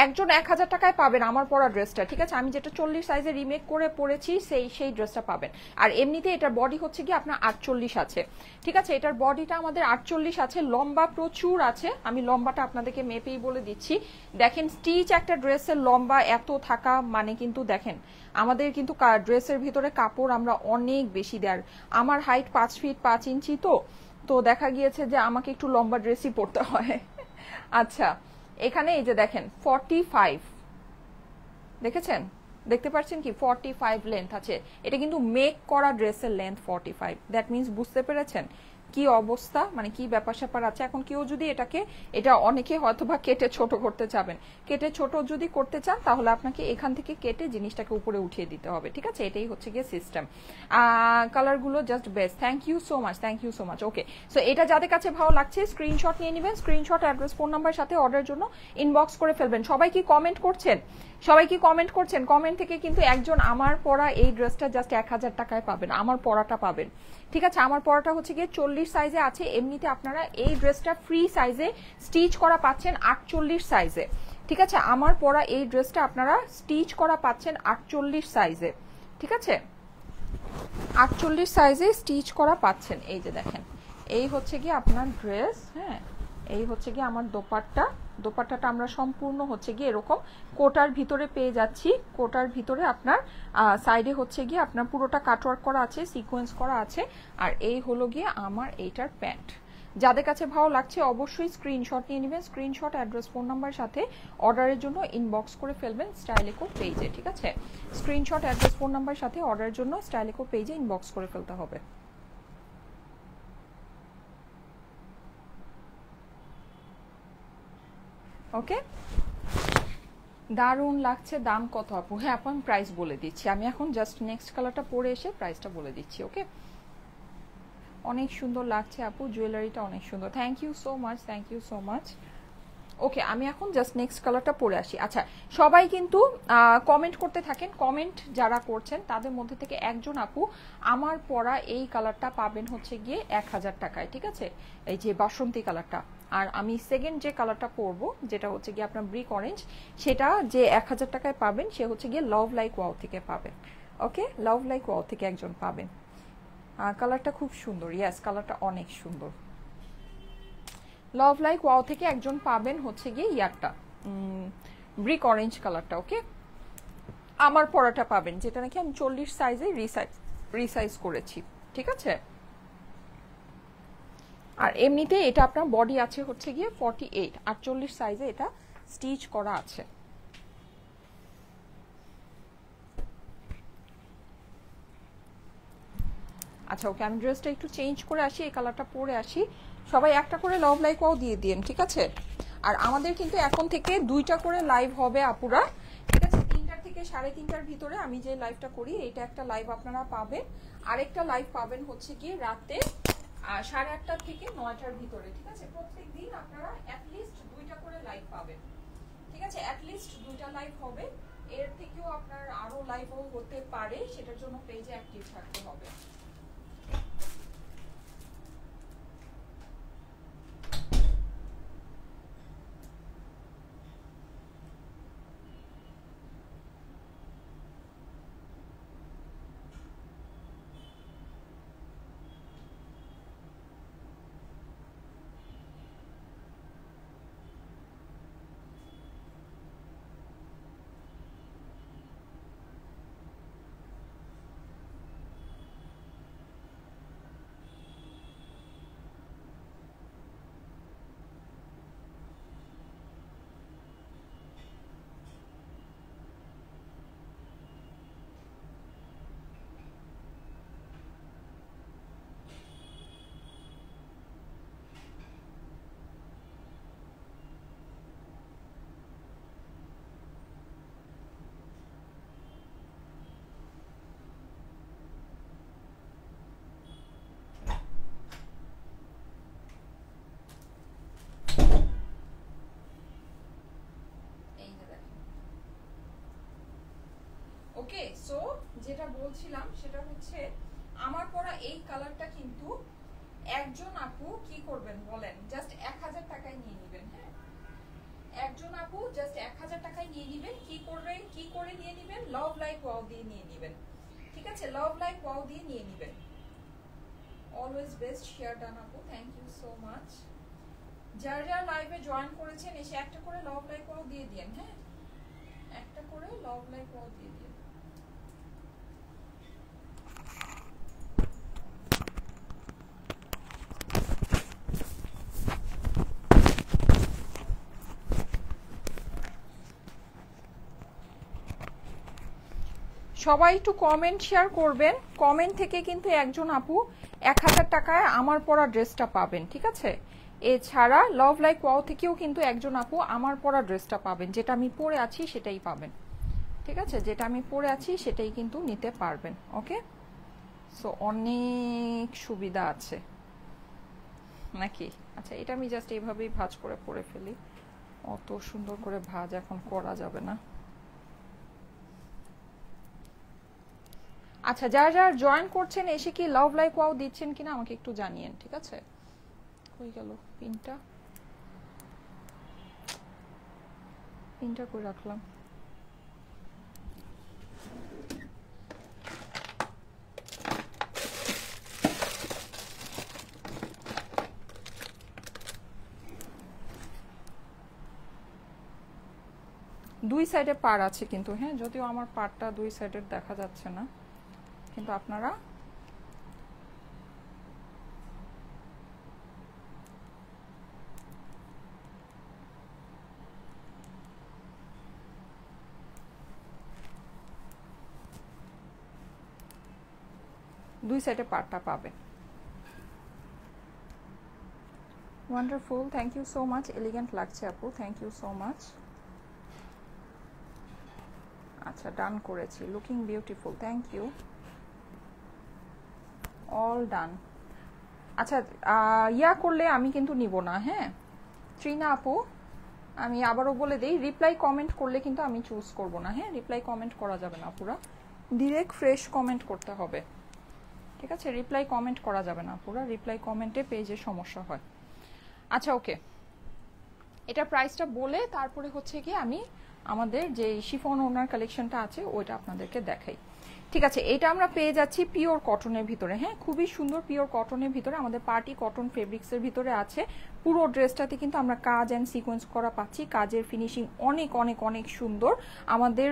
একজন 1000 টাকায় পাবেন আমার পরা ড্রেসটা, ঠিক আছে? আমি যেটা 40 সাইজে রিমেক করে পরেছি সেই ড্রেসটা পাবেন। আর এমনিতে এটার বডি হচ্ছে কি আপনার 48 আছে, ঠিক আছে? এটার বডিটা আমাদের 48 আছে, লম্বা প্রচুর আছে। আমি লম্বাটা আপনাদেরকে মেপেই বলে দিচ্ছি। দেখেন স্টিচ একটা ড্রেসের লম্বা এত থাকা মানে কিন্তু দেখেন আমাদের কিন্তু ড্রেসের ভিতরে কাপড় আমরা অনেক বেশি দেয়। আমার হাইট 5 ফিট 5 ইঞ্চি, তো দেখা গিয়েছে যে আমাকে একটু লম্বা ড্রেসই পরতে হয়। আচ্ছা এখানে এই যে দেখেন 45, দেখেছেন, দেখতে পাচ্ছেন কি 45 লেন্থ আছে। এটা কিন্তু মেক করা ড্রেসের লেন্থ 45, দ্যাট মিনস বুঝতে পেরেছেন কি অবস্থা, মানে কি ব্যাপার স্যাপার আছে। এখন কেউ যদি এটা অনেকে হয়তো বা কেটে ছোট করতে চাবেন, কেটে ছোট যদি করতে চান তাহলে আপনাকে এখান থেকে কেটে জিনিসটাকে উপরে উঠিয়ে দিতে হবে, ঠিক আছে? এটাই হচ্ছে গিয়ে সিস্টেম। কালারগুলো just best, thank you so much, thank you so much. Okay, so এটা যাদের কাছে ভালো লাগছে স্ক্রিনশট নিয়ে নেবেন, স্ক্রিনশট অ্যাড্রেস ফোন নাম্বার সাথে অর্ডারের জন্য ইনবক্স করে ফেলবেন। সবাই কি কমেন্ট করছেন? সবাই কি কমেন্ট করছেন? কমেন্ট থেকে কিন্তু একজন আমার পরা এই ড্রেসটা জাস্ট 1000 টাকায় পাবেন, আমার পরাটা পাবেন, ঠিক আছে? আমার পরাটা হচ্ছে গিয়ে 40 সাইজে আছে। এমনিতে আপনারা এই ড্রেসটা ফ্রি সাইজে স্টিচ করা পাচ্ছেন 48 সাইজে, ঠিক আছে? আমার পরা এই ড্রেসটা আপনারা স্টিচ করা পাচ্ছেন 48 সাইজে, ঠিক আছে? 48 সাইজে স্টিচ করা পাচ্ছেন। এই যে দেখেন এই হচ্ছে গিয়ে আপনার ড্রেস। হ্যাঁ, এই হচ্ছে গিয়ে আমার দোপাট্টাটা আমরা সম্পূর্ণ হচ্ছে গিয়ে এরকম কোটার ভিতরে পেয়ে যাচ্ছি। কোটার ভিতরে আপনার সাইডে হচ্ছে গিয়ে আপনার পুরোটা কাটওয়ার্ক করা আছে, সিকোয়েন্স করা আছে। আর এই হলো গিয়ে আমার এইটার প্যান্ট। যাদের কাছে ভালো লাগছে অবশ্যই স্ক্রিনশট নিয়ে নেবেন, স্ক্রিনশট অ্যাড্রেস ফোন নাম্বার সাথে অর্ডারের জন্য ইনবক্স করে ফেলবেন স্টাইলেকো পেজে, ঠিক আছে? স্ক্রিনশট অ্যাড্রেস ফোন নাম্বার সাথে অর্ডারের জন্য স্টাইলেকো পেজে ইনবক্স করে ফেলতে হবে। ওকে, দারুণ লাগছে। দাম কত আপু? হ্যাঁ আপু আমি প্রাইস বলে দিচ্ছি, আমি এখন জাস্ট নেক্সট কালারটা পরে এসে প্রাইসটা বলে দিচ্ছি। ওকে, অনেক সুন্দর লাগছে আপু, জুয়েলারিটা অনেক সুন্দর, thank you so much, thank you so much. Okay, আমি এখন জাস্ট নেক্সট কালারটা পরে আসি। আচ্ছা সবাই কিন্তু কমেন্ট করতে থাকেন, কমেন্ট যারা করছেন তাদের মধ্যে থেকে একজন আপু আমার পরা এই কালারটা পাবেন হচ্ছে গিয়ে 1000 টাকায়, ঠিক আছে? এই যে বাসন্তী কালারটা। আর আমি সেকেন্ড যে কালারটা পরবো যেটা হচ্ছে গিয়ে আপনার ব্রিক অরেঞ্জ, সেটা যে 1000 টাকায় পাবেন সে হচ্ছে গিয়ে লাভ লাইক ওয়াও থেকে পাবেন। ওকে, লাভ লাইক ওয়াও থেকে একজন পাবেন। কালারটা খুব সুন্দর, ইয়াস কালারটা অনেক সুন্দর। লাভ লাইক ওয়াও থেকে একজন পাবেন হচ্ছে গিয়ে ইয়ারটা ব্রিক অরেঞ্জ কালারটা। ওকে, আমার পরাটা পাবেন যেটা নাকি আমি 40 সাইজে রিসাইজ করেছি, ঠিক আছে? আর এমনিতে এটা আপনার বডি আছে হচ্ছে গিয়ে 48, 48 সাইজে এটা স্টিচ করা আছে। আচ্ছা ওকে, আমি ড্রেসটা একটু চেঞ্জ করে আসি, এই কালারটা পরে আসি। সবাই একটা করে লাভ লাইক ওয়াও দিয়ে দিন, ঠিক আছে? আর আমাদের কিন্তু এখন থেকে 2টা করে লাইভ হবে আপুরা, ঠিক আছে? 3টার থেকে 3:30টার ভিতরে আমি যে লাইভটা করি এইটা একটা লাইভ আপনারা পাবেন, আরেকটা লাইভ পাবেন হচ্ছে গিয়ে রাতে 8:30 থেকে 9টার ভিতরে, ঠিক আছে? প্রত্যেকদিন আপনারা অ্যাটলিস্ট 2টা করে লাইভ পাবেন, ঠিক আছে? অ্যাটলিস্ট 2টা লাইভ হবে, এর থেকেও আপনার আরো লাইভও হতে পারে, সেটার জন্য পেজে অ্যাক্টিভ থাকতে হবে। ওকে, সো যেটা বলছিলাম সেটা হচ্ছে আমার পরা এই কালারটা কিন্তু একজন আপু কি করবেন বলেন, জাস্ট 1000 টাকায় নিয়ে নেবেন। হ্যাঁ, একজন আপু জাস্ট 1000 টাকায় নিয়ে নেবেন। কি করবেন, কি করে নিয়ে নেবেন, লাভ লাইক ওয়াও দিয়ে নিয়ে নেবেন। ঠিক আছে, লাভ লাইক ওয়াও দিয়ে নিয়ে নেবেন। অলওয়েজ বেস্ট শেয়ার ডান আপু, থ্যাংক ইউ সো মাচ। যারা যারা লাইভে জয়েন করেছেন এসে একটা করে লাভ লাইক ওয়াও দিয়ে দিন। হ্যাঁ, একটা করে লাভ লাইক ওয়াও দিয়ে দিন। সবাই একটু কমেন্ট শেয়ার করবেন। কমেন্ট থেকে কিন্তু একজন আপু 1000 টাকায় আমার পরা ড্রেসটা পাবেন। ঠিক আছে, এছাড়া লাভ লাইক ওয়াও থেকেও কিন্তু একজন আপু আমার পরা ড্রেসটা পাবেন। যেটা আমি পরে আছি সেটাই পাবেন। ঠিক আছে, যেটা আমি পরে আছি সেটাই কিন্তু নিতে পারবেন। ওকে, সো অনেক সুবিধা আছে নাকি? আচ্ছা, এটা আমি জাস্ট এইভাবেই ভাঁজ করে পরে ফেলি, অত সুন্দর করে ভাঁজ এখন করা যাবে না। আচ্ছা, যারা যারা জয়েন করছেন এসে কি লাভ লাইক ওয়াও দিচ্ছেন কিনা আমাকে একটু জানিয়েন। ঠিক আছে, কই গেল পিনটা, পিনটা কই রাখলাম? দুই সাইডে পার আছে কিন্তু, হ্যাঁ, যদিও আমার পারটা দুই সাইডের দেখা যাচ্ছে না, কিন্তু আপনারা দুই সাইডে পারটা পাবেন। Wonderful, thank you so much. Elegant লাগছে আপু, থ্যাংক ইউ সো মাচ। আচ্ছা, ডান করেছি, looking beautiful, thank you, all done. আচ্ছা, ইয়া করলে আমি কিন্তু নিব না। হ্যাঁ, ট্রিনা আপু, আমি আবারও বলে দিই, রিপ্লাই কমেন্ট করলে কিন্তু আমি চুজ করব না। হ্যাঁ, রিপ্লাই কমেন্ট করা যাবে না, পুরা ডিরেক্ট ফ্রেশ কমেন্ট করতে হবে। ঠিক আছে, রিপ্লাই কমেন্ট করা যাবে না, পুরা রিপ্লাই কমেন্টে পেজে সমস্যা হয়। আচ্ছা, ওকে, এটা প্রাইসটা বলে তারপরে হচ্ছে কি আমি আমাদের যে শিফন ওনার কালেকশনটা আছে ওইটা আপনাদেরকে দেখাই। ঠিক আছে, এটা আমরা পেয়ে যাচ্ছি পিওর কটনের ভিতরে। হ্যাঁ, খুবই সুন্দর পিওর কটনের ভিতরে, আমাদের পার্টি কটন ফেব্রিক্সের ভিতরে আছে। পুরো ড্রেসটাতে কিন্তু আমরা কাজ অ্যান্ড সিকোয়েন্স করা পাচ্ছি, কাজের ফিনিশিং অনেক অনেক অনেক সুন্দর। আমাদের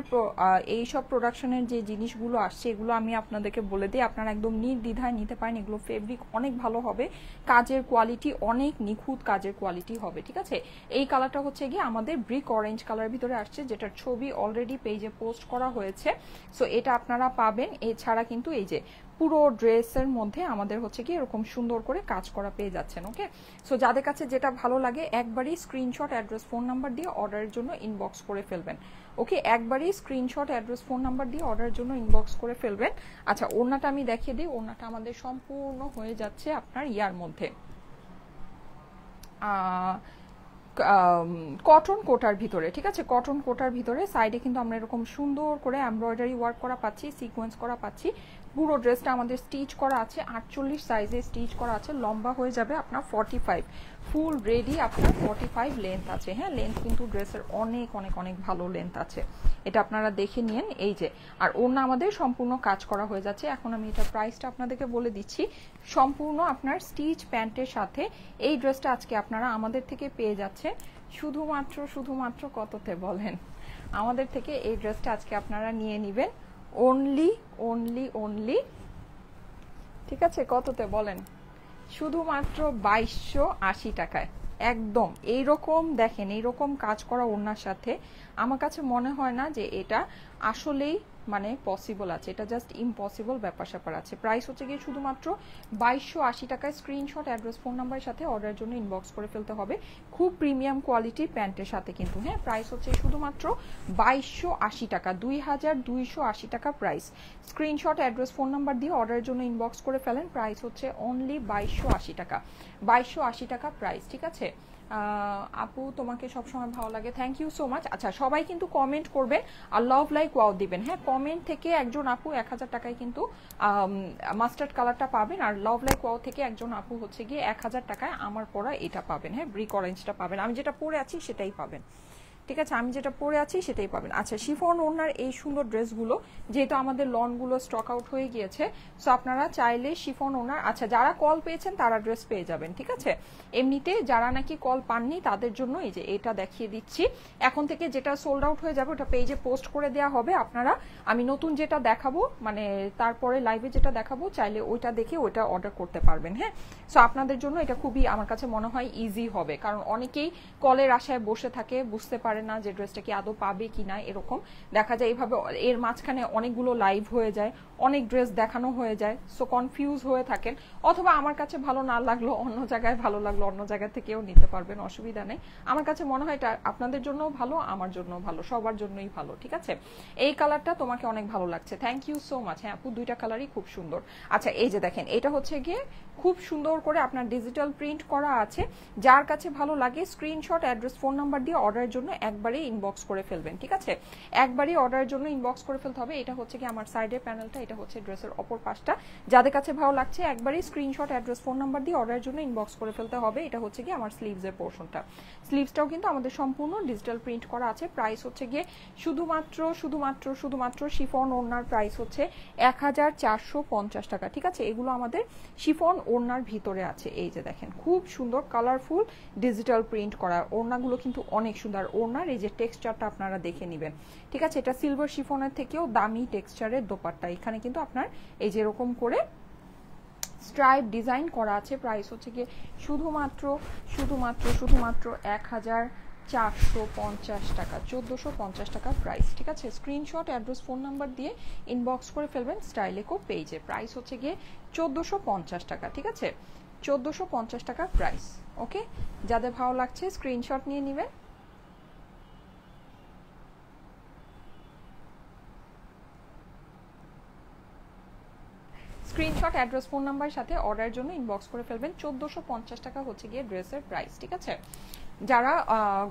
এই সব প্রোডাকশনের যে জিনিসগুলো আসছে এগুলো আমি আপনাদেরকে বলে দিই, আপনারা একদম নির্দ্বিধায় নিতে পারেন। এগুলো ফেব্রিক অনেক ভালো হবে, কাজের কোয়ালিটি অনেক নিখুঁত কাজের কোয়ালিটি হবে। ঠিক আছে, এই কালারটা হচ্ছে গিয়ে আমাদের ব্রিক অরেঞ্জ কালার ভিতরে আসছে, যেটার ছবি অলরেডি পেজে পোস্ট করা হয়েছে। সো এটা আপনারা পাবেন। এছাড়া কিন্তু এই যে পুরো ড্রেসের মধ্যে আমাদের হচ্ছে কি এরকম সুন্দর করে কাজ করা পেয়ে যাচ্ছেন। ওকে, সো যাদের কাছে যেটা ভালো লাগে একবারই স্ক্রিনশট, অ্যাড্রেস, ফোন নাম্বার দিয়ে অর্ডারের জন্য ইনবক্স করে ফেলবেন। ওকে, একবারই স্ক্রিনশট, অ্যাড্রেস, ফোন নাম্বার দিয়ে অর্ডারের জন্য ইনবক্স করে ফেলবেন। আচ্ছা, ওড়নাটা আমি দেখিয়ে দিই। ওড়নাটা আমাদের সম্পূর্ণ হয়ে যাচ্ছে আপনার ইয়ার মধ্যে, কটন কোটার ভিতরে। ঠিক আছে, কটন কোটার ভিতরে সাইডে কিন্তু আমরা এরকম সুন্দর করে এমব্রয়ডারি ওয়ার্ক করা পাচ্ছি, সিকোয়েন্স করা পাচ্ছি। পুরো ড্রেসটা আমাদের স্টিচ করা আছে, 48 সাইজে স্টিচ করা আছে। লম্বা হয়ে যাবে আপনার 45, ফুল রেডি আপনার 45 লেন্থ আছে। হ্যাঁ, লেন্থ কিন্তু ড্রেসের অনেক অনেক অনেক ভালো লেন্থ আছে, এটা আপনারা দেখে নিন। এই যে, আর ওড়না আমাদের সম্পূর্ণ কাজ করা হয়ে যাচ্ছে। এখন আমি এটা প্রাইসটা আপনাদেরকে বলে দিচ্ছি। সম্পূর্ণ আপনার স্টিচ প্যান্টের সাথে এই ড্রেসটা আজকে আপনারা আমাদের থেকে পেয়ে যাচ্ছে শুধুমাত্র কততে বলেন? আমাদের থেকে এই ড্রেসটা আজকে আপনারা নিয়ে নেবেন অনলি, ঠিক আছে, কততে বলেন? শুধুমাত্র 2280 টাকায়। একদম এইরকম দেখেন, এইরকম কাজ করা ওড়নার সাথে আমার কাছে মনে হয় না যে এটা আসলেই মানে পসিবল আছে, এটা জাস্ট ইম্পসিবল ব্যাপার স্যাপার আছে। প্রাইস হচ্ছে গিয়ে শুধুমাত্র 2280 টাকায়। স্ক্রিনশট, অ্যাড্রেস, ফোন নাম্বারের সাথে অর্ডারের জন্য ইনবক্স করে ফেলতে হবে। খুব প্রিমিয়াম কোয়ালিটির প্যান্টের সাথে কিন্তু। হ্যাঁ, প্রাইস হচ্ছে শুধুমাত্র 2280 টাকা, 2280 টাকা price. Screenshot, address, phone number দিয়ে অর্ডারের জন্য ইনবক্স করে ফেলেন। প্রাইস হচ্ছে অনলি 2280 টাকা, 2280 টাকা প্রাইস। ঠিক আছে, আপু তোমাকে সবসময় ভালো লাগে, থ্যাংক ইউ সো মাচ। আচ্ছা সবাই কিন্তু কমেন্ট করবেন আর লাভ লাইক ওয়াও দিবেন, হ্যাঁ কমেন্ট থেকে একজন আপু 1000 টাকায় কিন্তু মাস্টার্ড কালারটা পাবেন, আর লাভ লাইক ওয়াও থেকে একজন আপু হচ্ছে গিয়ে 1000 টাকায় আমার পরা এটা পাবেন, হ্যাঁ ব্রিক অরেঞ্জটা পাবেন, আমি যেটা পরে আছি সেটাই পাবেন, ঠিক আছে আমি যেটা পরে আছি সেটাই পাবেন। আচ্ছা শিফন ওড়নার এই সুন্দর ড্রেসগুলো যেহেতু আমাদের লনগুলো স্টক আউট হয়ে গিয়েছে, সো আপনারা চাইলে শিফন ওড়নার, আচ্ছা যারা কল পেয়েছেন তারা ড্রেস পেয়ে যাবেন, ঠিক আছে এমনিতে যারা নাকি কল পাননি তাদের জন্য এই যে এটা দেখিয়ে দিচ্ছি, এখন থেকে যেটা সোল্ড আউট হয়ে যাবে ওটা পেজে পোস্ট করে দেওয়া হবে, আপনারা আমি নতুন যেটা দেখাবো মানে তারপরে লাইভে যেটা দেখাবো চাইলে ওইটা দেখে ওইটা অর্ডার করতে পারবেন, হ্যাঁ সো আপনাদের জন্য এটা খুবই আমার কাছে মনে হয় ইজি হবে, কারণ অনেকেই কলের আশায় বসে থাকে, বুঝতে পারে না যে ড্রেসটা কি আদৌ পাবে কি না, এরকম দেখা যায় এইভাবে এর মাঝখানে অনেকগুলো লাইভ হয়ে যায়, অনেক ড্রেস দেখানো হয়ে যায়, সো কনফিউজ হয়ে থাকেন, অথবা আমার কাছে ভালো না লাগলো অন্য জায়গায় ভালো লাগলো অন্য জায়গা থেকেও নিতে পারবেন, অসুবিধা নেই, আমার কাছে মনে হয় এটা আপনাদের জন্য ভালো, আমার জন্য ভালো, সবার জন্যই ভালো, ঠিক আছে এই কালারটা তোমাকে অনেক ভালো লাগছে, থ্যাংক ইউ সো মাচ, হ্যাঁ আপু দুইটা কালারই খুব সুন্দর। আচ্ছা এই যে দেখেন এটা হচ্ছে গিয়ে খুব সুন্দর করে আপনার ডিজিটাল প্রিন্ট করা আছে, যার কাছে ভালো লাগে স্ক্রিনশট অ্যাড্রেস ফোন নাম্বার দিয়ে অর্ডারের জন্য একবারে ইনবক্স করে ফেলবেন, ঠিক আছে একবারই অর্ডারের জন্য ইনবক্স করে ফেলতে হবে। এটা হচ্ছে কি আমার সাইডের প্যানেলটা, এটা হচ্ছে ড্রেসের অপর পাশটা, যাদের কাছে ভালো লাগছে একবারই স্ক্রিনশট অ্যাড্রেস ফোন নাম্বার দিয়ে অর্ডারের জন্য ইনবক্স করে ফেলতে হবে। এটা হচ্ছে কি আমার স্লিভসের পোর্শনটা, স্লিভসটাও কিন্তু আমাদের সম্পূর্ণ ডিজিটাল প্রিন্ট করা আছে, প্রাইস হচ্ছে গিয়ে শুধুমাত্র শিফন ওড়নার প্রাইস হচ্ছে 1450 টাকা, ঠিক আছে এগুলো আমাদের শিফন ওড়নার ভিতরে আছে, এই যে দেখেন খুব সুন্দর কালারফুল ডিজিটাল প্রিন্ট করা, ওড়নাগুলো কিন্তু অনেক সুন্দর, ওড়নার এই যে টেক্সচারটা আপনারা দেখে নেবেন, ঠিক আছে এটা সিলভার শিফনের থেকেও দামি টেক্সচারের দোপাট্টা, এখানে কিন্তু আপনার এই যে এরকম করে স্ট্রাইপ ডিজাইন করা আছে, প্রাইস হচ্ছে গিয়ে শুধুমাত্র 1450 টাকা, 1450 টাকা প্রাইস, ঠিক আছে স্ক্রিনশট অ্যাড্রেস ফোন নাম্বার দিয়ে ইনবক্স করে ফেলবেন স্টাইলেকো পেজে, প্রাইস হচ্ছে গিয়ে 1450 টাকা, ঠিক আছে 1450 টাকা প্রাইস, ওকে যাদের ভালো লাগছে স্ক্রিনশট নিয়ে নেবেন। স্ক্রিনশট অ্যাড্রেস ফোন নাম্বার সাথে অর্ডারের জন্য ইনবক্স করে ফেলবেন, 1450 টাকা হচ্ছে গিয়ে ড্রেসের প্রাইস, ঠিক আছে যারা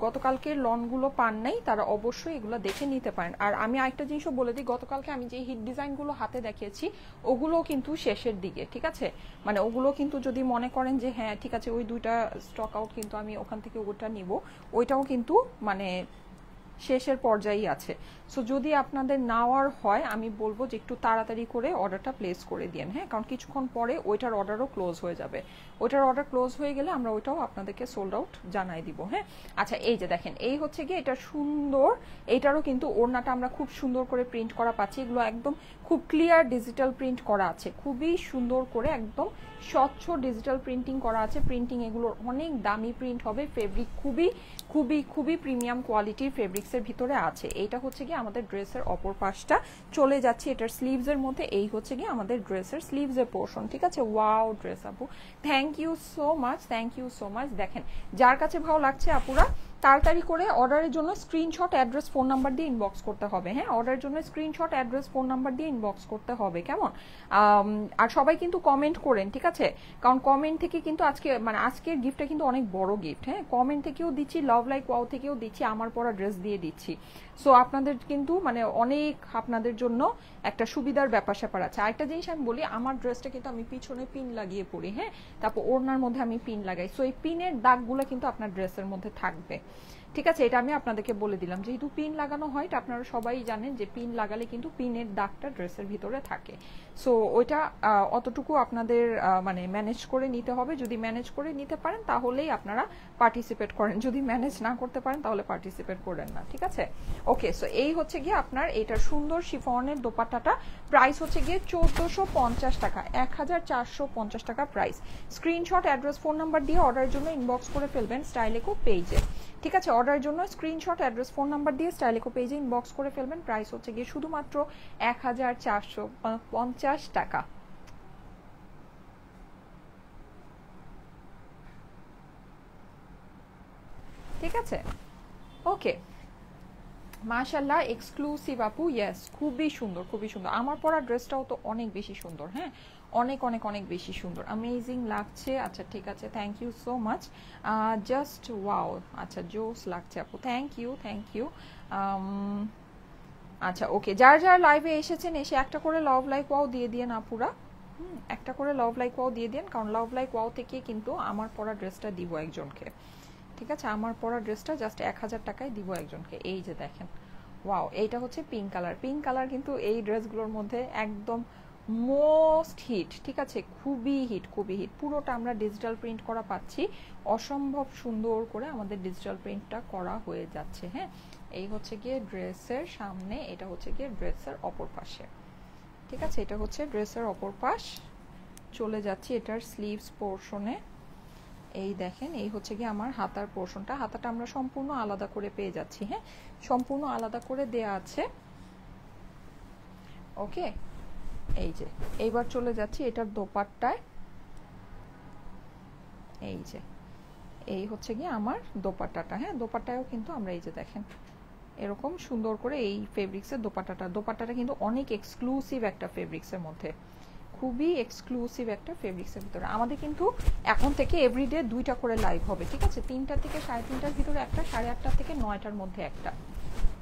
গতকালকে লনগুলো পান নাই তারা অবশ্যই এগুলো দেখে নিতে পারেন। আর আমি আরেকটা জিনিসও বলে দিই, গতকালকে আমি যে হিট ডিজাইনগুলো হাতে দেখিয়েছি ওগুলো কিন্তু শেষের দিকে, ঠিক আছে মানে ওগুলো কিন্তু যদি মনে করেন যে হ্যাঁ ঠিক আছে ওই দুইটা স্টক আউট কিন্তু আমি ওখান থেকে ওটা নিব, ওইটাও কিন্তু মানে শেষের পর্যায়ে আছে, সো যদি আপনাদের নেওয়ার হয় আমি বলবো যে একটু তাড়াতাড়ি করে অর্ডারটা প্লেস করে দিন, হ্যাঁ কারণ কিছুক্ষণ পরে ওইটার অর্ডারও ক্লোজ হয়ে যাবে, ওইটার অর্ডার ক্লোজ হয়ে গেলে আমরা ওইটাও আপনাদেরকে সোল্ড আউট জানাই দিব, হ্যাঁ আচ্ছা এই যে দেখেন এই হচ্ছে গিয়ে এটা সুন্দর, এইটারও কিন্তু ওড়নাটা আমরা খুব সুন্দর করে প্রিন্ট করা পাচ্ছি, এগুলো একদম খুব ক্লিয়ার ডিজিটাল প্রিন্ট করা আছে, খুবই সুন্দর করে একদম স্বচ্ছ ডিজিটাল প্রিন্টিং করা আছে, প্রিন্টিং এগুলোর অনেক দামি প্রিন্ট হবে, ফেব্রিক খুবই খুবই খুবই প্রিমিয়াম কোয়ালিটির ফেব্রিক্সের ভিতরে আছে, এইটা হচ্ছে কি আমাদের ড্রেসের অপর পাশটা, চলে যাচ্ছে এটার স্লিভসের মধ্যে, এই হচ্ছে কি আমাদের ড্রেসের স্লিভসের পোর্শন, ঠিক আছে ওয়াও ড্রেস আপু থ্যাংক ইউ সো মাচ, দেখেন যার কাছে ভালো লাগছে আপুরা তাড়াতাড়ি করে অর্ডারের জন্য স্ক্রিনশট অ্যাড্রেস ফোন নাম্বার দিয়ে ইনবক্স করতে হবে, হ্যাঁ অর্ডারের জন্য স্ক্রিনশট অ্যাড্রেস ফোন নাম্বার দিয়ে ইনবক্স করতে হবে, কেমন আর সবাই কিন্তু কমেন্ট করেন, ঠিক আছে কারণ কমেন্ট থেকে কিন্তু আজকে মানে আজকের গিফটটা কিন্তু অনেক বড় গিফট, হ্যাঁ কমেন্ট থেকেও দিচ্ছি, লাভ লাইক ওয়াও থেকেও দিচ্ছি, আমার পরা ড্রেস দিয়ে দিচ্ছি, সো আপনাদের কিন্তু মানে অনেক আপনাদের জন্য একটা সুবিধার ব্যাপার স্যাপার আছে। আরেকটা জিনিস আমি বলি, আমার ড্রেসটা কিন্তু আমি পিছনে পিন লাগিয়ে পরি, হ্যাঁ তারপর ওড়নার মধ্যে আমি পিন লাগাই, সো এই পিনের দাগগুলো কিন্তু আপনার ড্রেসের মধ্যে থাকবে, ঠিক আছে এটা আমি আপনাদেরকে বলে দিলাম, যেহেতু পিন লাগানো হয় এটা আপনারা সবাই জানেন যে পিন লাগালে কিন্তু পিনের দাগটা ড্রেসের ভিতরে থাকে, সো ওইটা অতটুকু আপনাদের মানে ম্যানেজ করে নিতে হবে, যদি ম্যানেজ করে নিতে পারেন তাহলেই আপনারা পার্টিসিপেট করেন, যদি ম্যানেজ না করতে পারেন তাহলে পার্টিসিপেট করেন না, ঠিক আছে ওকে সো এই হচ্ছে গিয়ে আপনার এটা সুন্দর শিফনের দোপাট্টাটা, প্রাইস হচ্ছে গিয়ে 1450 টাকা, 1450 টাকা price, screenshot address phone number দিয়ে অর্ডারের জন্য ইনবক্স করে ফেলবেন স্টাইলেকো পেজে, ঠিক আছে অর্ডারের জন্য স্ক্রিনশট অ্যাড্রেস ফোন নাম্বার দিয়ে স্টাইলেকো পেজে ইনবক্স করে ফেলবেন, প্রাইস হচ্ছে গিয়ে শুধুমাত্র 1450 টাকা, ঠিক আছে ওকে মাশাআল্লাহ, এক্সক্লুসিভ আপু, ইয়েস, খুবই সুন্দর, খুবই সুন্দর। আমার পরা ড্রেসটাও তো অনেক বেশি সুন্দর, হ্যাঁ, অনেক অনেক অনেক বেশি সুন্দর, অ্যামেজিং লাগছে। আচ্ছা ঠিক আছে, thank you so much, just wow. আচ্ছা জোস লাগছে আপু, থ্যাংক ইউ, থ্যাংক ইউ। আচ্ছা ওকে, যারা যারা লাইভে এসেছেন এসে একটা করে লাভ লাইক ওয়াও দিয়ে দিয়ে না পুরা, একটা করে লাভ লাইক ওয়াও দিয়ে দেন, কারণ লাভ লাইক ওয়াও থেকে কিন্তু আমার পরা ড্রেসটা দিব একজনকে, ঠিক আছে? আমার পরা ড্রেসটা জাস্ট 1000 টাকায় দিব একজনকে। এই যে দেখেন, ওয়াও, এইটা হচ্ছে পিঙ্ক কালার। পিঙ্ক কালার কিন্তু এই ড্রেসগুলোর মধ্যে একদম মোস্ট হিট, ঠিক আছে? খুবই হিট, খুবই হিট। পুরোটা আমরা ডিজিটাল প্রিন্ট করা পাচ্ছি, অসম্ভব সুন্দর করে আমাদের ডিজিটাল প্রিন্টটা করা হয়ে যাচ্ছে। হ্যাঁ, এই হচ্ছে গিয়ে ড্রেসের সামনে, এটা হচ্ছে গিয়ে ড্রেসের অপর পাশে, ঠিক আছে? এটা হচ্ছে ড্রেসের অপর পাশ। চলে যাচ্ছি এটার স্লিভস পোর্শনে। এই দেখেন, এই হচ্ছে গিয়ে আমার হাতার পোর্শনটা। হাতাটা আমরা সম্পূর্ণ আলাদা করে পেয়ে যাচ্ছি, হ্যাঁ, সম্পূর্ণ আলাদা করে দেয়া আছে। ওকে, এই যে এইবার চলে যাচ্ছি এটার দোপাট্টায়। এই যে এই হচ্ছে গিয়ে আমার দোপাট্টাটা, হ্যাঁ, দোপাট্টায়ও কিন্তু আমরা এই যে দেখেন এরকম সুন্দর করে এই ফেব্রিক্সের দোপাট্টাটা কিন্তু অনেক এক্সক্লুসিভ একটা ফেব্রিক্সের মধ্যে, খুবই এক্সক্লুসিভ একটা ফেব্রিক্সের ভিতরে। আমাদের কিন্তু এখন থেকে এভরিডে 2টা করে লাইভ হবে, ঠিক আছে? 3টা থেকে 3:30টার ভিতরে একটা, 8:30 থেকে 9টার মধ্যে একটা,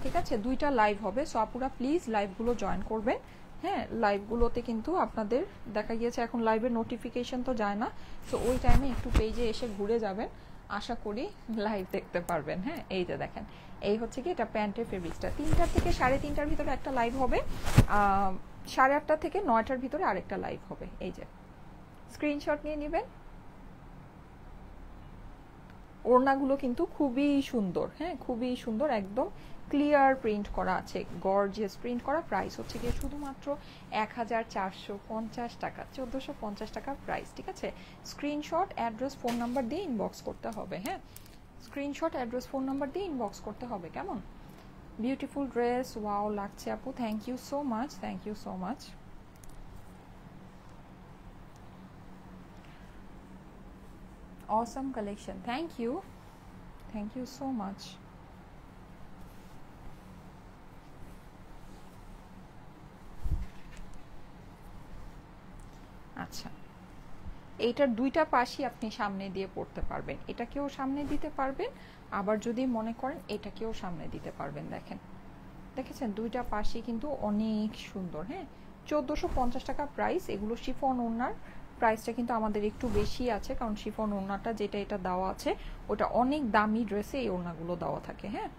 ঠিক আছে? 2টা লাইভ হবে। সো আপুরা প্লিজ লাইভগুলো জয়েন করবেন, হ্যাঁ। লাইভগুলোতে কিন্তু আপনাদের দেখা গিয়েছে এখন লাইভের নোটিফিকেশন তো যায় না, সো ওই টাইমে একটু পেজে এসে ঘুরে যাবেন, আশা করি লাইভ দেখতে পারবেন। হ্যাঁ, এই যে দেখেন, এই হচ্ছে কি এটা প্যান্টের ফেব্রিক্সটা। 3টা থেকে 3:30টার ভিতরে একটা লাইভ হবে, 8:30 থেকে 9টার ভিতরে আরেকটা লাইভ হবে। এই যে স্ক্রিনশট নিয়ে নেবেন। ওড়নাগুলো কিন্তু খুবই সুন্দর, হ্যাঁ, খুবই সুন্দর, একদম ক্লিয়ার প্রিন্ট করা আছে, গর্জিয়াস প্রিন্ট করা। প্রাইস হচ্ছে গিয়ে শুধুমাত্র 1450 টাকা, 1450 টাকা প্রাইস, ঠিক আছে? স্ক্রিনশট, অ্যাড্রেস, ফোন নাম্বার দিয়ে ইনবক্স করতে হবে, হ্যাঁ, স্ক্রিনশট, অ্যাড্রেস, ফোন নাম্বার দিয়ে ইনবক্স করতে হবে। কেমন বিউটিফুল ড্রেস, ওয়াও লাগছে আপু, thank you so much, thank you so much. Awesome collection, thank you so much. আচ্ছা, এইটার 2টা পাশই আপনি সামনে দিয়ে পড়তে পারবেন, এটাকেও সামনে দিতে পারবেন, আবার যদি মনে করেন এটাকেও সামনে দিতে পারবেন। দেখেন, দেখেছেন 2টা পাশই কিন্তু অনেক সুন্দর। হ্যাঁ, 1450 টাকা প্রাইস। এগুলো শিফন ওড়নার প্রাইসটা কিন্তু আমাদের একটু বেশি আছে, কারণ শিফন ওড়নাটা যেটা এটা দেওয়া আছে ওটা অনেক দামি ড্রেসে এই ওড়নাগুলো দেওয়া থাকে। হ্যাঁ,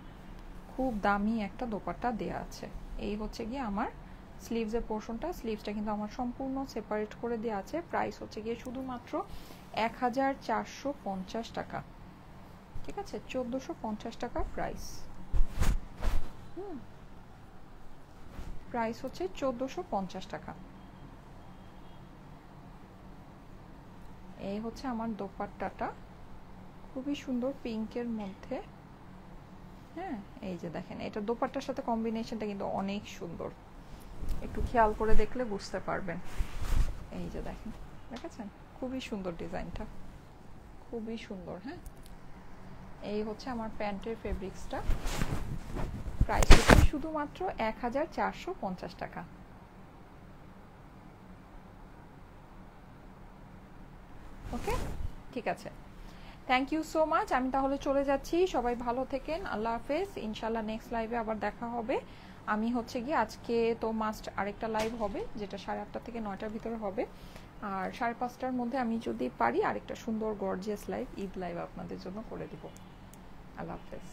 খুব দামি একটা দোপাট্টা দেয়া আছে। এই হচ্ছে গিয়ে আমার স্লিভসের পোর্শনটা, স্লিভসটা কিন্তু আমার সম্পূর্ণ সেপারেট করে দেওয়া আছে। প্রাইস হচ্ছে গিয়ে শুধুমাত্র 1450 টাকা, ঠিক আছে? 1450 টাকা প্রাইস। প্রাইস হচ্ছে 1450 টাকা। এই হচ্ছে আমার দোপাট্টাটা, খুবই সুন্দর পিঙ্কের মধ্যে। হ্যাঁ, এই যে দেখেন, এটা দোপাট্টার সাথে কম্বিনেশনটা কিন্তু অনেক সুন্দর, একটু খেয়াল করে দেখলে বুঝতে পারবেন। এই যে দেখেন, দেখেছেন, খুবই সুন্দর ডিজাইনটা, খুবই সুন্দর। হ্যাঁ, এই হচ্ছে আমার প্যান্টের ফেব্রিক্সটা। প্রাইস হচ্ছে শুধুমাত্র 1450 টাকা। ওকে, ঠিক আছে, থ্যাংক ইউ সো মাচ। আমি তাহলে চলে যাচ্ছি, সবাই ভালো থেকেন, আল্লাহ হাফেজ। ইনশাল্লাহ নেক্সট লাইভে আবার দেখা হবে। আমি হচ্ছে গিয়ে আজকে তো মাস্ট আরেকটা লাইভ হবে, যেটা 8:30 থেকে 9টার ভিতরে হবে, আর 5:30টার মধ্যে আমি যদি পারি আরেকটা সুন্দর গর্জিয়াস লাইভ, ঈদ লাইভ আপনাদের জন্য করে দিব। আল্লাহ হাফেজ।